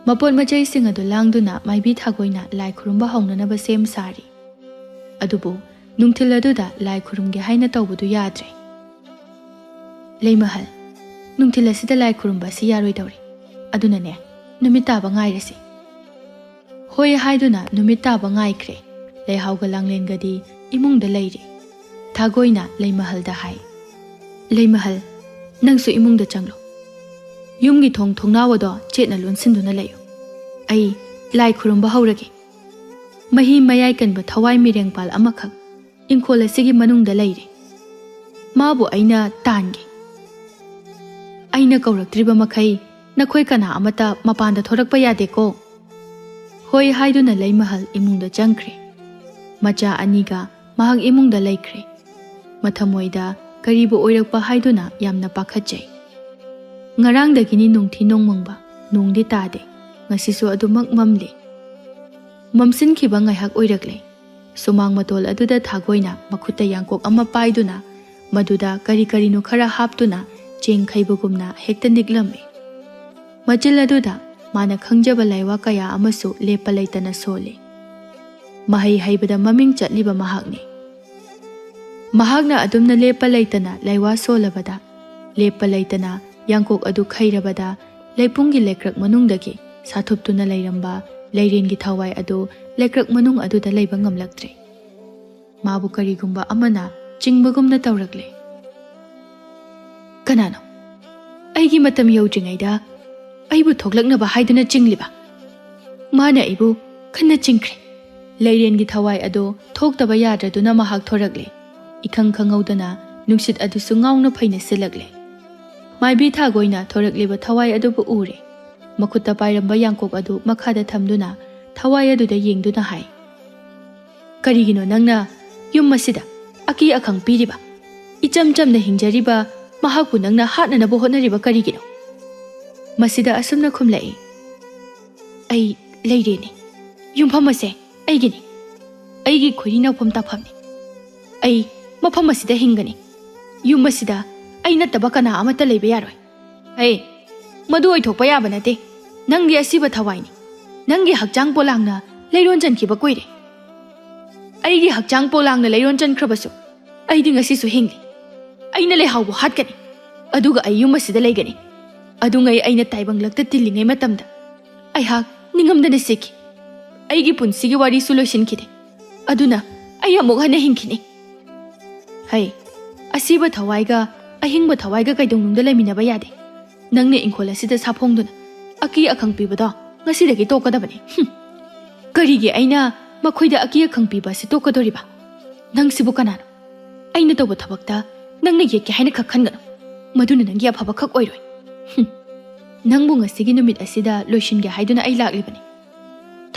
S1: ꯃꯄꯣꯠ ꯃꯆꯩꯁꯤꯡ ꯑꯗꯨ ಲಾಂಗ್ದುꯅ ꯃꯥꯏꯕꯤ ꯊꯥꯒꯣꯏꯅ ꯂꯥꯏ ꯈꯨꯔꯨꯝꯕ ꯍꯧꯅꯅꯕ ꯁꯦꯝ ꯁꯥꯔꯤ ꯑꯗꯨꯕꯨ ꯅꯨꯡꯊꯤꯜ ꯑꯗꯨꯗ ꯂꯥꯏ ꯈꯨꯔꯨꯝꯒꯦ ꯍꯥꯏꯅ ꯇꯧꯕꯗꯨ ꯌꯥꯗ꯭ꯔꯦ ꯂꯩꯃꯍꯜ ꯅꯨꯡꯊꯤꯜ ꯑꯁꯤꯗ ꯂꯥꯏ ꯈꯨꯔꯨꯝꯕ ꯑꯁꯤ ꯌꯥꯔꯣꯏꯗꯧꯔꯤ ꯑꯗꯨꯅꯅꯦ ꯅꯨꯃꯤꯠ ꯇꯥꯕ ꯉꯥꯏꯔꯁꯤ ꯍꯣꯏ ꯍꯥꯏꯗꯨꯅ ꯅꯨꯃꯤꯠ ꯇꯥꯕ ꯉꯥꯏꯈ꯭ꯔꯦ ꯂꯩꯍꯥꯎꯒ ꯂꯥꯡꯂꯦꯟꯒꯗꯤ ꯏꯃꯨꯡꯗ ꯂꯩꯔꯤ ꯊꯥꯒꯣꯏꯅ ꯂꯩꯃꯍꯜꯗ ꯍꯥꯏ ꯂꯩꯃꯍꯜ ꯅꯪꯁꯨ ꯏꯃꯨꯡꯗ ꯆꯪꯂꯣ ꯌꯨꯝꯒꯤ ꯊꯣꯡꯅꯥꯎ ꯑꯗꯣ ꯆꯦꯠꯅ ꯂꯣꯟꯁꯤꯟꯗꯨꯅ ꯂꯩꯌꯨ ꯑꯩ ꯂꯥꯏ ꯈꯨꯔꯨꯝꯕ ꯍꯧꯔꯒꯦ ꯃꯍꯤ ꯃꯌꯥꯏ ꯀꯟꯕ ꯊꯋꯥꯏ ꯃꯤꯔꯦꯡꯄꯥꯜ ꯑꯃꯈꯛ ꯏꯪꯈꯣꯜ ꯑꯁꯤꯒꯤ ꯃꯅꯨꯡꯗ ꯂꯩꯔꯦ ꯃꯥꯕꯨ ꯑꯩꯅ ꯇꯥꯟꯒꯦ ꯑꯩꯅ ꯀꯧꯔꯛꯇ꯭ꯔꯤꯕ ꯃꯈꯩ ꯅꯈꯣꯏ ꯀꯅꯥ ꯑꯃꯠꯇ ꯃꯄꯥꯟꯗ ꯊꯣꯔꯛꯄ ꯌꯥꯗꯦꯀꯣ ꯍꯣꯏ ꯍꯥꯏꯗꯨꯅ ꯂꯩꯃꯍꯜ ꯏꯃꯨꯡꯗ ꯆꯪꯈ꯭ꯔꯦ ꯃꯆꯥ ꯑꯅꯤꯒ ꯃꯍꯥꯛ ꯏꯃꯨꯡꯗ ꯂꯩꯈ꯭ꯔꯦ ꯃꯊꯃꯣꯏꯗ ꯀꯔꯤꯕꯨ ꯑꯣꯏꯔꯛꯄ ꯍꯥꯏꯗꯨꯅ ꯌꯥꯝꯅ ꯄꯥꯈꯠꯆꯩ ꯉꯔꯥꯡꯗꯒꯤꯅꯤ ꯅꯨꯡꯊꯤ ꯅꯣꯡꯃꯪꯕ ꯅꯣꯡꯗꯤ ꯇꯥꯗꯦ ꯉꯁꯤꯁꯨ ꯑꯗꯨꯃꯛ ꯃꯝꯂꯤ ꯃꯝꯁꯤꯟꯈꯤꯕ ꯉꯥꯏꯍꯥꯛ ꯑꯣꯏꯔꯛꯂꯦ ꯁꯨꯃꯥꯡ ꯃꯇꯣꯜ ꯑꯗꯨꯗ ꯊꯥꯒꯣꯏꯅ ꯃꯈꯨꯠꯇ ꯌꯥꯡꯀꯣꯛ ꯑꯃ ꯄꯥꯏꯗꯨꯅ ꯃꯗꯨꯗ ꯀꯔꯤꯅꯣ ꯈꯔ ꯍꯥꯞꯇꯨꯅ ꯆꯦꯡ ꯈꯩꯕꯒꯨꯝꯅ ꯍꯦꯛꯇ ꯅꯤꯛꯂꯝꯃꯤ ꯃꯆꯤꯜ ꯑꯗꯨꯗ ꯃꯥꯅ ꯈꯪꯖꯕ ꯂꯥꯏꯋꯥ ꯀꯌꯥ ꯑꯃꯁꯨ ꯂꯦꯞꯄ ꯂꯩꯇꯅ ꯁꯣꯜꯂꯤ ꯃꯍꯩ ꯍꯩꯕꯗ ꯃꯃꯤꯡ ꯆꯠꯂꯤꯕ ꯃꯍꯥꯛꯅꯤ ꯃꯍꯥꯛꯅ ꯑꯗꯨꯝꯅ ꯂꯦꯞꯄ ꯂꯩꯇꯅ ꯂꯥꯏꯋꯥ ꯁꯣꯜꯂꯕꯗ ꯂꯦꯞꯄ ꯂꯩꯇꯅ ꯌꯥꯡꯀꯣꯛ ꯑꯗꯨ ꯈꯩꯔꯕꯗ ꯂꯩꯄꯨꯡꯒꯤ ꯂꯩꯀ꯭ꯔꯛ ꯃꯅꯨꯡꯗꯒꯤ ꯁꯥꯊꯨꯞꯇꯨꯅ ꯂꯩꯔꯝꯕ ꯂꯩꯔꯦꯟꯒꯤ ꯊꯋꯥꯏ ꯑꯗꯨ ꯂꯩꯀ꯭ꯔꯛ ꯃꯅꯨꯡ ꯑꯗꯨꯗ ꯂꯩꯕ ꯉꯝꯂꯛꯇ꯭ꯔꯦ ꯃꯥꯕꯨ ꯀꯔꯤꯒꯨꯝꯕ ꯑꯃꯅ ꯆꯤꯡꯕꯒꯨꯝꯅ ꯇꯧꯔꯛꯂꯦ ꯀꯅꯥꯅꯣ ꯑꯩꯒꯤ ꯃꯇꯝ ꯌꯧꯗ꯭ꯔꯤꯉꯩꯗ ꯑꯩꯕꯨ ꯊꯣꯛꯂꯛꯅꯕ ꯍꯥꯏꯗꯨꯅ ꯆꯤꯡꯂꯤꯕ ꯃꯥꯅ ꯑꯩꯕꯨ ꯈꯟꯅ ꯆꯤꯡꯈ꯭ꯔꯦ ꯂꯩꯔꯦꯟꯒꯤ ꯊꯋꯥꯏ ꯑꯗꯨ ꯊꯣꯛꯇꯕ ꯌꯥꯗ꯭ꯔꯗꯨꯅ ꯃꯍꯥꯛ ꯊꯣꯔꯛꯂꯦ ꯏꯈꯪ ꯈꯪꯍꯧꯗꯅ ꯅꯨꯡꯁꯤꯠ ꯑꯗꯨꯁꯨ ꯉꯥꯎꯅ ꯐꯩꯅ ꯁꯤꯜꯂꯛꯂꯦ ꯃꯥꯏꯕꯤ ꯊꯥꯒꯣꯏꯅ ꯊꯣꯔꯛꯂꯤꯕ ꯊꯋꯥꯏ ꯑꯗꯨꯕꯨ ꯎꯔꯦ ꯃꯈꯨꯠꯇ ꯄꯥꯏꯔꯝꯕ ꯌꯥꯡꯀꯣꯛ ꯑꯗꯨ ꯃꯈꯥꯗ ꯊꯝꯗꯨꯅ ꯊꯋꯥꯏ ꯑꯗꯨꯗ ꯌꯦꯡꯗꯨꯅ ꯍꯥꯏ ꯀꯔꯤꯒꯤꯅꯣ ꯅꯪꯅ ꯌꯨꯝ ꯑꯁꯤꯗ ꯑꯀꯤ ꯑꯈꯪ ꯄꯤꯔꯤꯕ ꯏꯆꯝ ꯆꯝꯅ ꯍꯤꯡꯖꯔꯤꯕ ꯃꯍꯥꯛꯄꯨ ꯅꯪꯅ ꯍꯥꯠꯅꯅꯕ ꯍꯣꯠꯅꯔꯤꯕ ꯀꯔꯤꯒꯤꯅꯣ ꯃꯁꯤꯗ ꯑꯁꯨꯝꯅ ꯈꯨꯝꯂꯛꯏ ꯑꯩ ꯂꯩꯔꯦꯅꯤ ꯌꯨꯝꯐꯝ ꯑꯁꯦ ꯑꯩꯒꯤꯅꯤ ꯑꯩꯒꯤ ꯈꯣꯏꯔꯤ ꯅꯥꯎꯐꯝ ꯇꯥꯐꯝꯅꯤ ꯑꯩ ꯃꯐꯝ ꯑꯁꯤꯗ ꯍꯤꯡꯒꯅꯤ ꯌꯨꯝ ꯑꯁꯤꯗ ꯑꯩ ꯅꯠꯇꯕ ꯀꯅꯥ ꯑꯃꯠꯇ ꯂꯩꯕ ꯌꯥꯔꯣꯏ ꯃꯗꯨ ꯑꯣꯏꯊꯣꯛꯄ ꯌꯥꯕ ꯅꯠꯇꯦ ꯅꯪꯒꯤ ꯑꯁꯤꯕ ꯊꯋꯥꯏꯅꯤ ꯅꯪꯒꯤ ꯍꯛꯆꯥꯡ ꯄꯣꯂꯥꯡꯅ ꯂꯩꯔꯣꯟ ꯆꯟꯈꯤꯕ ꯀꯨꯏꯔꯦ ꯑꯩꯒꯤ ꯍꯛꯆꯥꯡ ꯄꯣꯂꯥꯡꯅ ꯂꯩꯔꯣꯟ ꯆꯟꯈ꯭ꯔꯕꯁꯨ ꯑꯩꯗꯤ ꯉꯁꯤꯁꯨ ꯍꯤꯡꯂꯤ ꯑꯩꯅ ꯂꯩꯍꯥꯎꯕꯨ ꯍꯥꯠꯀꯅꯤ ꯑꯗꯨꯒ ꯑꯩ ꯌꯨꯝ ꯑꯁꯤꯗ ꯂꯩꯒꯅꯤ ꯑꯗꯨꯉꯩ ꯑꯩꯅ ꯇꯥꯏꯕꯪꯂꯛꯇ ꯇꯤꯜꯂꯤꯉꯩ ꯃꯇꯝꯗ ꯑꯩꯍꯥꯛ ꯅꯤꯡꯉꯝꯗꯅ ꯁꯤꯈꯤ ꯑꯩꯒꯤ ꯄꯨꯟꯁꯤꯒꯤ ꯋꯥꯔꯤꯁꯨ ꯂꯣꯏꯁꯤꯟꯈꯤꯗꯦ ꯑꯗꯨꯅ ꯑꯩ ꯑꯃꯨꯛ ꯍꯟꯅ ꯍꯤꯡꯈꯤꯅꯤ ꯍꯩ ꯑꯁꯤꯕ ꯊꯋꯥꯏꯒ ꯑꯍꯤꯡꯕ ꯊꯋꯥꯏꯒ ꯀꯩꯗꯧꯅꯨꯡꯗ ꯂꯩꯃꯤꯟꯅꯕ ꯌꯥꯗꯦ ꯅꯪꯅ ꯏꯪꯈꯣꯜ ꯑꯁꯤꯗ ꯁꯥꯐꯣꯡꯗꯨꯅ ꯑꯀꯤ ꯑꯈꯪ ꯄꯤꯕꯗꯣ ꯉꯁꯤꯗꯒꯤ ꯇꯣꯛꯀꯗꯕꯅꯤ ꯀꯔꯤꯒꯤ ꯑꯩꯅ ꯃꯈꯣꯏꯗ ꯑꯀꯤ ꯑꯈꯪ ꯄꯤꯕ ꯑꯁꯤ ꯇꯣꯛꯀꯗꯣꯔꯤꯕ ꯅꯪꯁꯤꯕꯨ ꯀꯅꯥꯅꯣ ꯑꯩꯅ ꯇꯧꯕ ꯊꯕꯛꯇ ꯅꯪꯅ ꯌꯦꯠꯀꯦ ꯍꯥꯏꯅ ꯈꯛ ꯈꯟꯒꯅꯨ ꯃꯗꯨꯅ ꯅꯪꯒꯤ ꯑꯐꯕ ꯈꯛ ꯑꯣꯏꯔꯣꯏ ꯅꯪꯕꯨ ꯉꯁꯤꯒꯤ ꯅꯨꯃꯤꯠ ꯑꯁꯤꯗ ꯂꯣꯏꯁꯤꯟꯒꯦ ꯍꯥꯏꯗꯨꯅ ꯑꯩ ꯂꯥꯛꯂꯤꯕꯅꯤ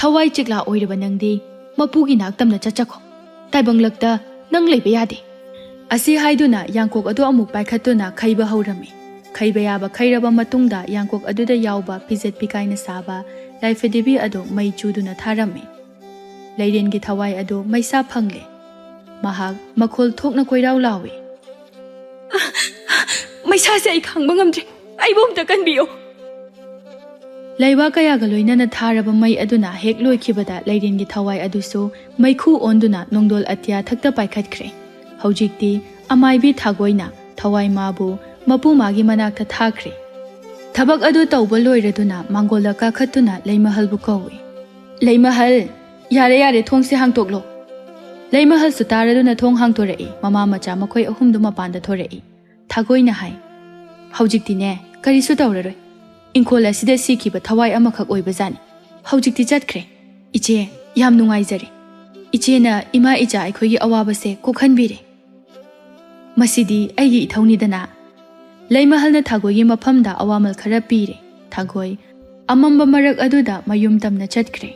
S1: ꯊꯋꯥꯏ ꯆꯤꯛꯂꯥ ꯑꯣꯏꯔꯕ ꯅꯪꯗꯤ ꯃꯄꯨꯒꯤ ꯅꯥꯛꯇꯝꯅ ꯆꯠꯆꯈꯣ ꯇꯥꯏꯕꯪꯂꯛꯇ ꯅꯪ ꯂꯩꯕ ꯌꯥꯗꯦ ꯑꯁꯤ ꯍꯥꯏꯗꯨꯅ ꯌꯥꯡꯀꯣꯛ ꯑꯗꯨ ꯑꯃꯨꯛ ꯄꯥꯏꯈꯠꯇꯨꯅ ꯈꯩꯕ ꯍꯧꯔꯝꯃꯤ ꯈꯩꯕ ꯌꯥꯕ ꯈꯩꯔꯕ ꯃꯇꯨꯡꯗ ꯌꯥꯡꯀꯣꯛ ꯑꯗꯨꯗ ꯌꯥꯎꯕ ꯄꯤꯖꯠ ꯄꯤꯀꯥꯏꯅ ꯁꯥꯕ ꯂꯥꯏꯐꯗꯤꯕꯤ ꯑꯗꯨ ꯃꯩ ꯆꯨꯗꯨꯅ ꯊꯥꯔꯝꯃꯤ ꯂꯩꯔꯦꯟꯒꯤ ꯊꯋꯥꯏ ꯑꯗꯨ ꯃꯩꯁꯥ ꯐꯪꯂꯦ ꯃꯍꯥꯛ ꯃꯈꯣꯜ ꯊꯣꯛꯅ ꯀꯣꯏꯔꯥꯎ ꯂꯥꯎꯏ ꯃꯩꯁꯥꯁꯦ ꯑꯩ ꯈꯥꯡꯕ ꯉꯝꯗ꯭ꯔꯦ ꯑꯩꯕꯨ ꯑꯝꯇ ꯀꯟꯕꯤꯌꯨ ꯂꯩꯕꯥꯛ ꯀꯌꯥꯒ ꯂꯣꯏꯅꯅ ꯊꯥꯔꯕ ꯃꯩ ꯑꯗꯨꯅ ꯍꯦꯛ ꯂꯣꯏꯈꯤꯕꯗ ꯂꯩꯔꯦꯟꯒꯤ ꯊꯋꯥꯏ ꯑꯗꯨꯁꯨ ꯃꯩꯈꯨ ꯑꯣꯟꯗꯨꯅ ꯅꯣꯡꯗꯣꯜ ꯑꯇꯤꯌꯥ ꯊꯛꯇ ꯄꯥꯏꯈꯠꯈ꯭ꯔꯦ ꯍꯧꯖꯤꯛꯇꯤ ꯑꯃꯥꯏꯕꯤ ꯊꯥꯒꯣꯏꯅ ꯊꯋꯥꯏ ꯃꯥꯕꯨ ꯃꯄꯨ ꯃꯥꯒꯤ ꯃꯅꯥꯛꯇ ꯊꯥꯈ꯭ꯔꯦ ꯊꯕꯛ ꯑꯗꯨ ꯇꯧꯕ ꯂꯣꯏꯔꯗꯨꯅ ꯃꯥꯡꯒꯣꯜꯗ ꯀꯥꯈꯠꯇꯨꯅ ꯂꯩꯃꯍꯜꯕꯨ ꯀꯧꯏ ꯂꯩꯃꯍꯜ ꯌꯥꯔꯦ ꯌꯥꯔꯦ ꯊꯣꯡꯁꯦ ꯍꯥꯡꯇꯣꯛꯂꯣ ꯂꯩꯃꯍꯜꯁꯨ ꯇꯥꯔꯗꯨꯅ ꯊꯣꯡ ꯍꯥꯡꯇꯣꯔꯛꯏ ꯃꯃꯥ ꯃꯆꯥ ꯃꯈꯣꯏ ꯑꯍꯨꯝꯗꯨ ꯃꯄꯥꯟꯗ ꯊꯣꯔꯛꯏ ꯊꯥꯒꯣꯏꯅ ꯍꯥꯏ ꯍꯧꯖꯤꯛꯇꯤꯅꯦ ꯀꯔꯤꯁꯨ ꯇꯧꯔꯔꯣꯏ ꯏꯪꯈꯣꯜ ꯑꯁꯤꯗ ꯁꯤꯈꯤꯕ ꯊꯋꯥꯏ ꯑꯃꯈꯛ ꯑꯣꯏꯕꯖꯥꯠꯅꯤ ꯍꯧꯖꯤꯛꯇꯤ ꯆꯠꯈ꯭ꯔꯦ ꯏꯆꯦ ꯌꯥꯝ ꯅꯨꯡꯉꯥꯏꯖꯔꯦ ꯏꯆꯦꯅ ꯏꯃꯥ ꯏꯆꯥ ꯑꯩꯈꯣꯏꯒꯤ ꯑꯋꯥꯕꯁꯦ ꯀꯣꯛꯍꯟꯕꯤꯔꯦ ꯃꯁꯤꯗꯤ ꯑꯩꯒꯤ ꯏꯊꯧꯅꯤꯗꯅ ꯂꯩꯃꯍꯜꯅ ꯊꯥꯒꯣꯏꯒꯤ ꯃꯐꯝꯗ ꯑꯋꯥꯃꯜ ꯈꯔ ꯄꯤꯔꯦ ꯊꯥꯒꯣꯏ ꯑꯃꯝꯕ ꯃꯔꯛ ꯑꯗꯨꯗ ꯃꯌꯨꯝ ꯇꯝꯅ ꯆꯠꯈ꯭ꯔꯦ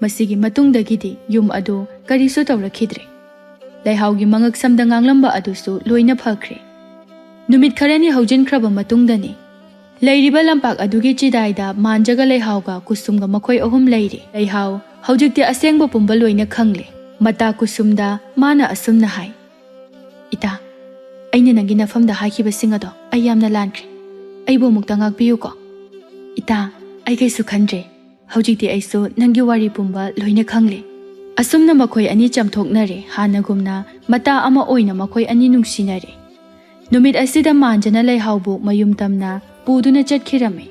S1: ꯃꯁꯤꯒꯤ ꯃꯇꯨꯡꯗꯒꯤꯗꯤ ꯌꯨꯝ ꯑꯗꯨ ꯀꯔꯤꯁꯨ ꯇꯧꯔꯛꯈꯤꯗ꯭ꯔꯦ ꯂꯩꯍꯥꯎꯒꯤ ꯃꯉꯛꯁꯝꯗ ꯉꯥꯡꯂꯝꯕ ꯑꯗꯨꯁꯨ ꯂꯣꯏꯅ ꯐꯈ꯭ꯔꯦ ꯅꯨꯃꯤꯠ ꯈꯔꯅꯤ ꯍꯧꯖꯤꯟꯈ꯭ꯔꯕ ꯃꯇꯨꯡꯗꯅꯤ ꯂꯩꯔꯤꯕ ꯂꯝꯄꯥꯛ ꯑꯗꯨꯒꯤ ꯆꯤꯗꯥꯏꯗ ꯃꯥꯟꯖꯒ ꯂꯩꯍꯥꯎꯒ ꯀꯨꯁꯨꯝꯒ ꯃꯈꯣꯏ ꯑꯍꯨꯝ ꯂꯩꯔꯤ ꯂꯩꯍꯥꯎ ꯍꯧꯖꯤꯛꯇꯤ ꯑꯁꯦꯡꯕ ꯄꯨꯝꯕ ꯂꯣꯏꯅ ꯈꯪꯂꯦ ꯃꯇꯥ ꯀꯨꯁꯨꯝꯗ ꯃꯥꯅ ꯑꯁꯨꯝꯅ ꯍꯥꯏ ꯏꯇꯥ ꯑꯩꯅ ꯅꯪꯒꯤ ꯅꯐꯝꯗ ꯍꯥꯏꯈꯤꯕꯁꯤꯡ ꯑꯗꯣ ꯑꯩ ꯌꯥꯝꯅ ꯂꯥꯟꯈ꯭ꯔꯦ ꯑꯩꯕꯨ ꯑꯃꯨꯛꯇ ꯉꯥꯛꯄꯤꯌꯨꯀꯣ ꯏꯇꯥ ꯑꯩ ꯀꯩꯁꯨ ꯈꯟꯗ꯭ꯔꯦ ꯍꯧꯖꯤꯛꯇꯤ ꯑꯩꯁꯨ ꯅꯪꯒꯤ ꯋꯥꯔꯤ ꯄꯨꯝꯕ ꯂꯣꯏꯅ ꯈꯪꯂꯦ ꯑꯁꯨꯝꯅ ꯃꯈꯣꯏ ꯑꯅꯤ ꯆꯝꯊꯣꯛꯅꯔꯦ ꯍꯥꯟꯅꯒꯨꯝꯅ ꯃꯇꯥ ꯑꯃ ꯑꯣꯏꯅ ꯃꯈꯣꯏ ꯑꯅꯤ ꯅꯨꯡꯁꯤꯅꯔꯦ ꯅꯨꯃꯤꯠ ꯑꯁꯤꯗ ꯃꯥꯟꯖꯅ ꯂꯩꯍꯥꯎꯕꯨ ꯃꯌꯨꯝ ꯇꯝꯅ ꯄꯨꯗꯨꯅ ꯆꯠꯈꯤꯔꯝꯃꯤ